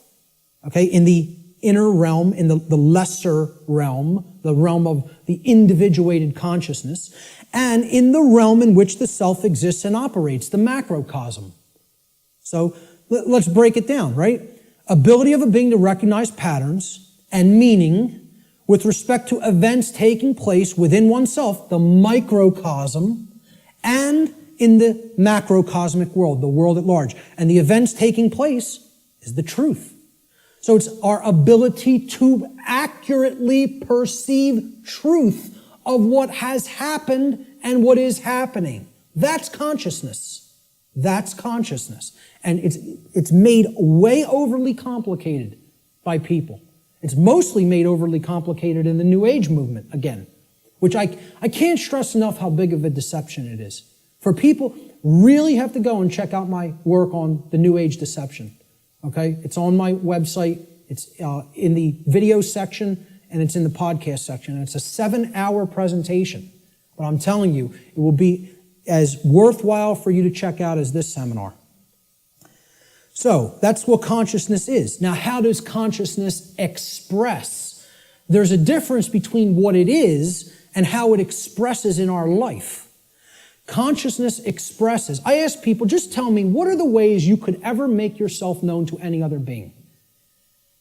okay, in the inner realm, in the lesser realm, the realm of the individuated consciousness, and in the realm in which the self exists and operates, the macrocosm. So let's break it down, right? Ability of a being to recognize patterns and meaning with respect to events taking place within oneself, the microcosm, and in the macrocosmic world, the world at large. And the events taking place is the truth. So it's our ability to accurately perceive truth of what has happened and what is happening. That's consciousness. That's consciousness. And it's made way overly complicated by people. It's mostly made overly complicated in the New Age movement, again, which I can't stress enough how big of a deception it is. For people, really have to go and check out my work on the New Age deception. Okay? It's on my website. It's in the video section, and it's in the podcast section. And it's a 7-hour presentation. But I'm telling you, it will be as worthwhile for you to check out as this seminar. So, that's what consciousness is. Now, how does consciousness express? There's a difference between what it is and how it expresses in our life. Consciousness expresses. I ask people, just tell me, what are the ways you could ever make yourself known to any other being?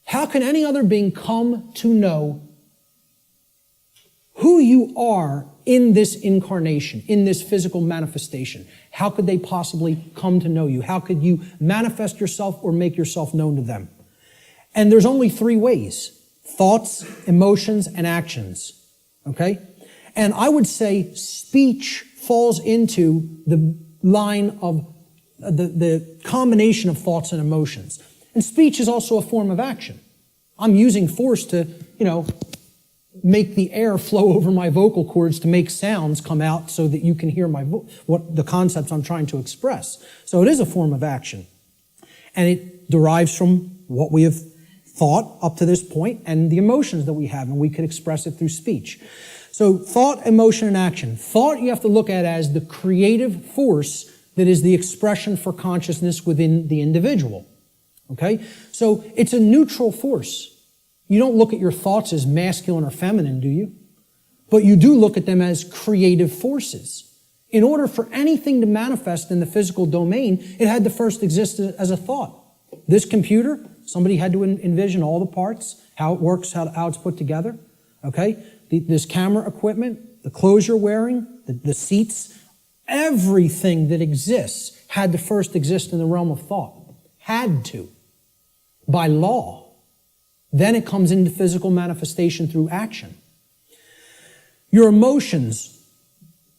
How can any other being come to know who you are in this incarnation, in this physical manifestation? How could they possibly come to know you? How could you manifest yourself or make yourself known to them? And there's only 3 ways: thoughts, emotions, and actions. Okay? And I would say speech falls into the line of the combination of thoughts and emotions. And speech is also a form of action. I'm using force to, make the air flow over my vocal cords to make sounds come out so that you can hear what the concepts I'm trying to express. So it is a form of action. And it derives from what we have thought up to this point and the emotions that we have, and we could express it through speech. So thought, emotion, and action. Thought you have to look at as the creative force that is the expression for consciousness within the individual. Okay? So it's a neutral force. You don't look at your thoughts as masculine or feminine, do you? But you do look at them as creative forces. In order for anything to manifest in the physical domain, it had to first exist as a thought. This computer, somebody had to envision all the parts, how it works, how it's put together. Okay? This camera equipment, the clothes you're wearing, the seats, everything that exists had to first exist in the realm of thought. Had to. By law. Then it comes into physical manifestation through action. Your emotions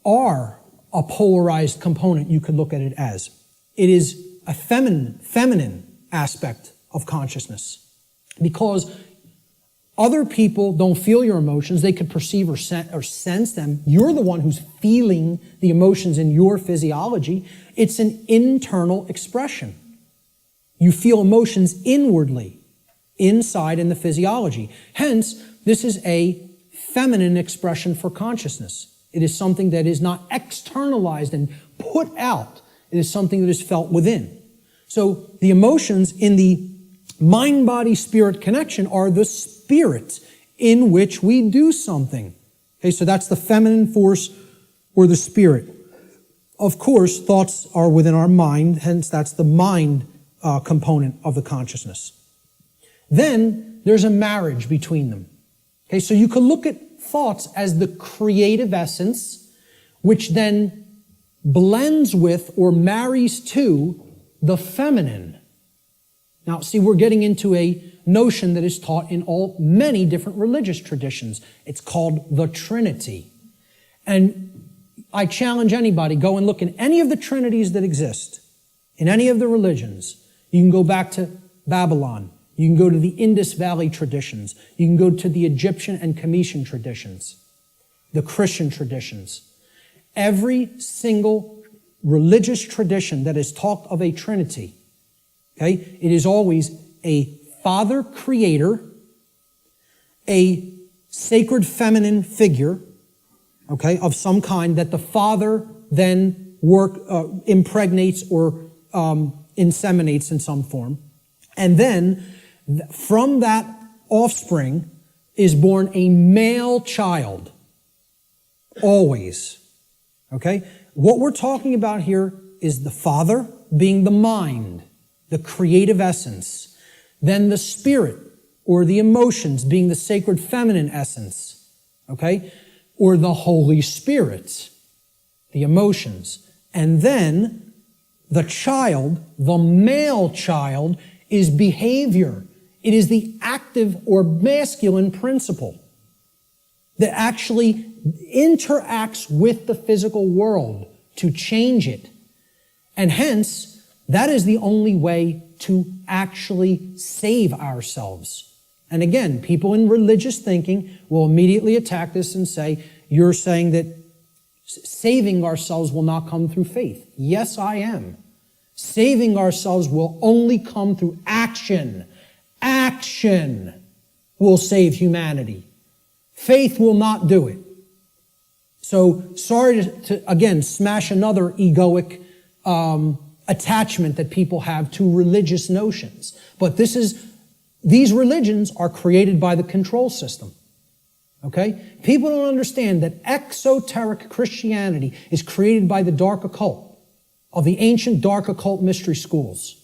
are a polarized component, you could look at it as. It is a feminine aspect of consciousness. Because other people don't feel your emotions. They could perceive or sense them. You're the one who's feeling the emotions in your physiology. It's an internal expression. You feel emotions inwardly, inside in the physiology. Hence, this is a feminine expression for consciousness. It is something that is not externalized and put out. It is something that is felt within. So the emotions in the mind-body-spirit connection are the spirit in which we do something. Okay, so that's the feminine force or the spirit. Of course, thoughts are within our mind, hence that's the mind component of the consciousness. Then there's a marriage between them. Okay, so you could look at thoughts as the creative essence, which then blends with or marries to the feminine. Now, see, we're getting into a notion that is taught in many different religious traditions. It's called the Trinity. And I challenge anybody, go and look in any of the trinities that exist, in any of the religions. You can go back to Babylon. You can go to the Indus Valley traditions. You can go to the Egyptian and Cometian traditions, the Christian traditions. Every single religious tradition that has talked of a Trinity, okay, it is always a Father Creator, a sacred feminine figure, okay, of some kind that the Father then impregnates or inseminates in some form. And then from that offspring is born a male child. Always. Okay? What we're talking about here is the Father being the mind, the creative essence. Then the Spirit, or the emotions, being the sacred feminine essence. Okay? Or the Holy Spirit, the emotions. And then the child, the male child, is behavior. It is the active or masculine principle that actually interacts with the physical world to change it. And hence, that is the only way to actually save ourselves. And again, people in religious thinking will immediately attack this and say, you're saying that saving ourselves will not come through faith. Yes, I am. Saving ourselves will only come through action. Action will save humanity. Faith will not do it. So, sorry to again, smash another egoic attachment that people have to religious notions. But these religions are created by the control system. Okay? People don't understand that exoteric Christianity is created by the dark occult, of the ancient dark occult mystery schools.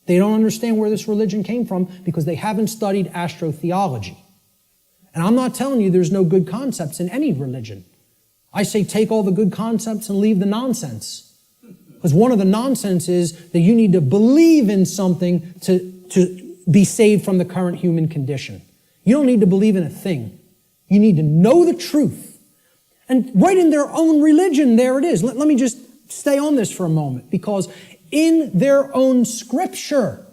They don't understand where this religion came from because they haven't studied astrotheology. And I'm not telling you there's no good concepts in any religion. I say take all the good concepts and leave the nonsense. Because one of the nonsense is that you need to believe in something to be saved from the current human condition. You don't need to believe in a thing. You need to know the truth. And right in their own religion, there it is. Let me just stay on this for a moment, because in their own scripture,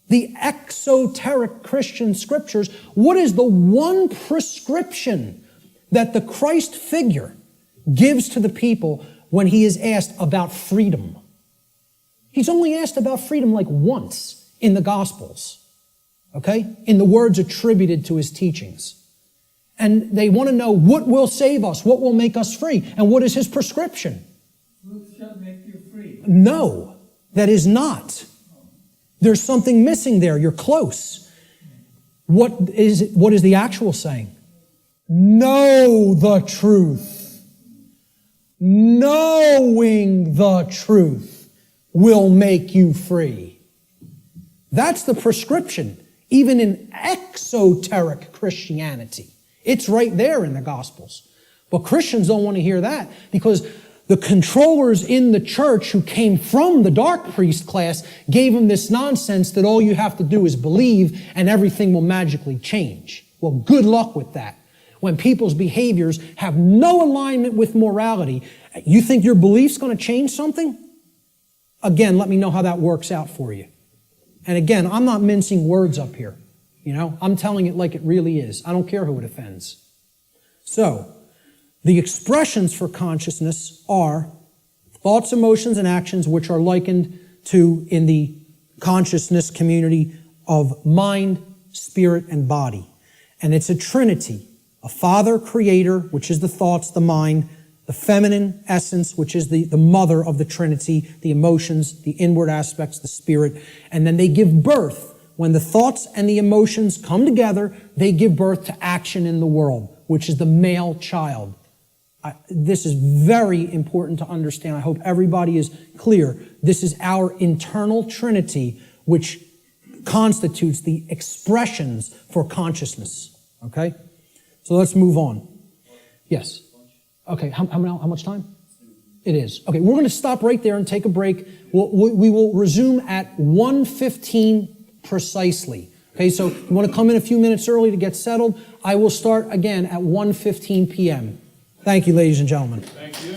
the exoteric Christian scriptures, what is the one prescription that the Christ figure gives to the people when he is asked about freedom? He's only asked about freedom like once in the Gospels, okay? In the words attributed to his teachings. And they want to know what will save us, what will make us free, and what is his prescription? Truth shall make you free. No, that is not. There's something missing there. You're close. What is the actual saying? Know the truth. Knowing the truth will make you free. That's the prescription, even in exoteric Christianity. It's right there in the Gospels. But Christians don't want to hear that because the controllers in the church who came from the dark priest class gave them this nonsense that all you have to do is believe and everything will magically change. Well, good luck with that. When people's behaviors have no alignment with morality, you think your belief's going to change something? Again, let me know how that works out for you. And again, I'm not mincing words up here. I'm telling it like it really is. I don't care who it offends. So, the expressions for consciousness are thoughts, emotions, and actions which are likened to, in the consciousness community, of mind, spirit, and body. And it's a trinity. A Father, Creator, which is the thoughts, the mind, the feminine essence, which is the mother of the Trinity, the emotions, the inward aspects, the spirit. And then they give birth. When the thoughts and the emotions come together, they give birth to action in the world, which is the male child. This is very important to understand. I hope everybody is clear. This is our internal Trinity, which constitutes the expressions for consciousness. Okay? So let's move on. Yes. Okay, how much time? It is. Okay, we're going to stop right there and take a break. We will resume at 1:15 precisely. Okay, so you want to come in a few minutes early to get settled. I will start again at 1:15 p.m. Thank you, ladies and gentlemen. Thank you.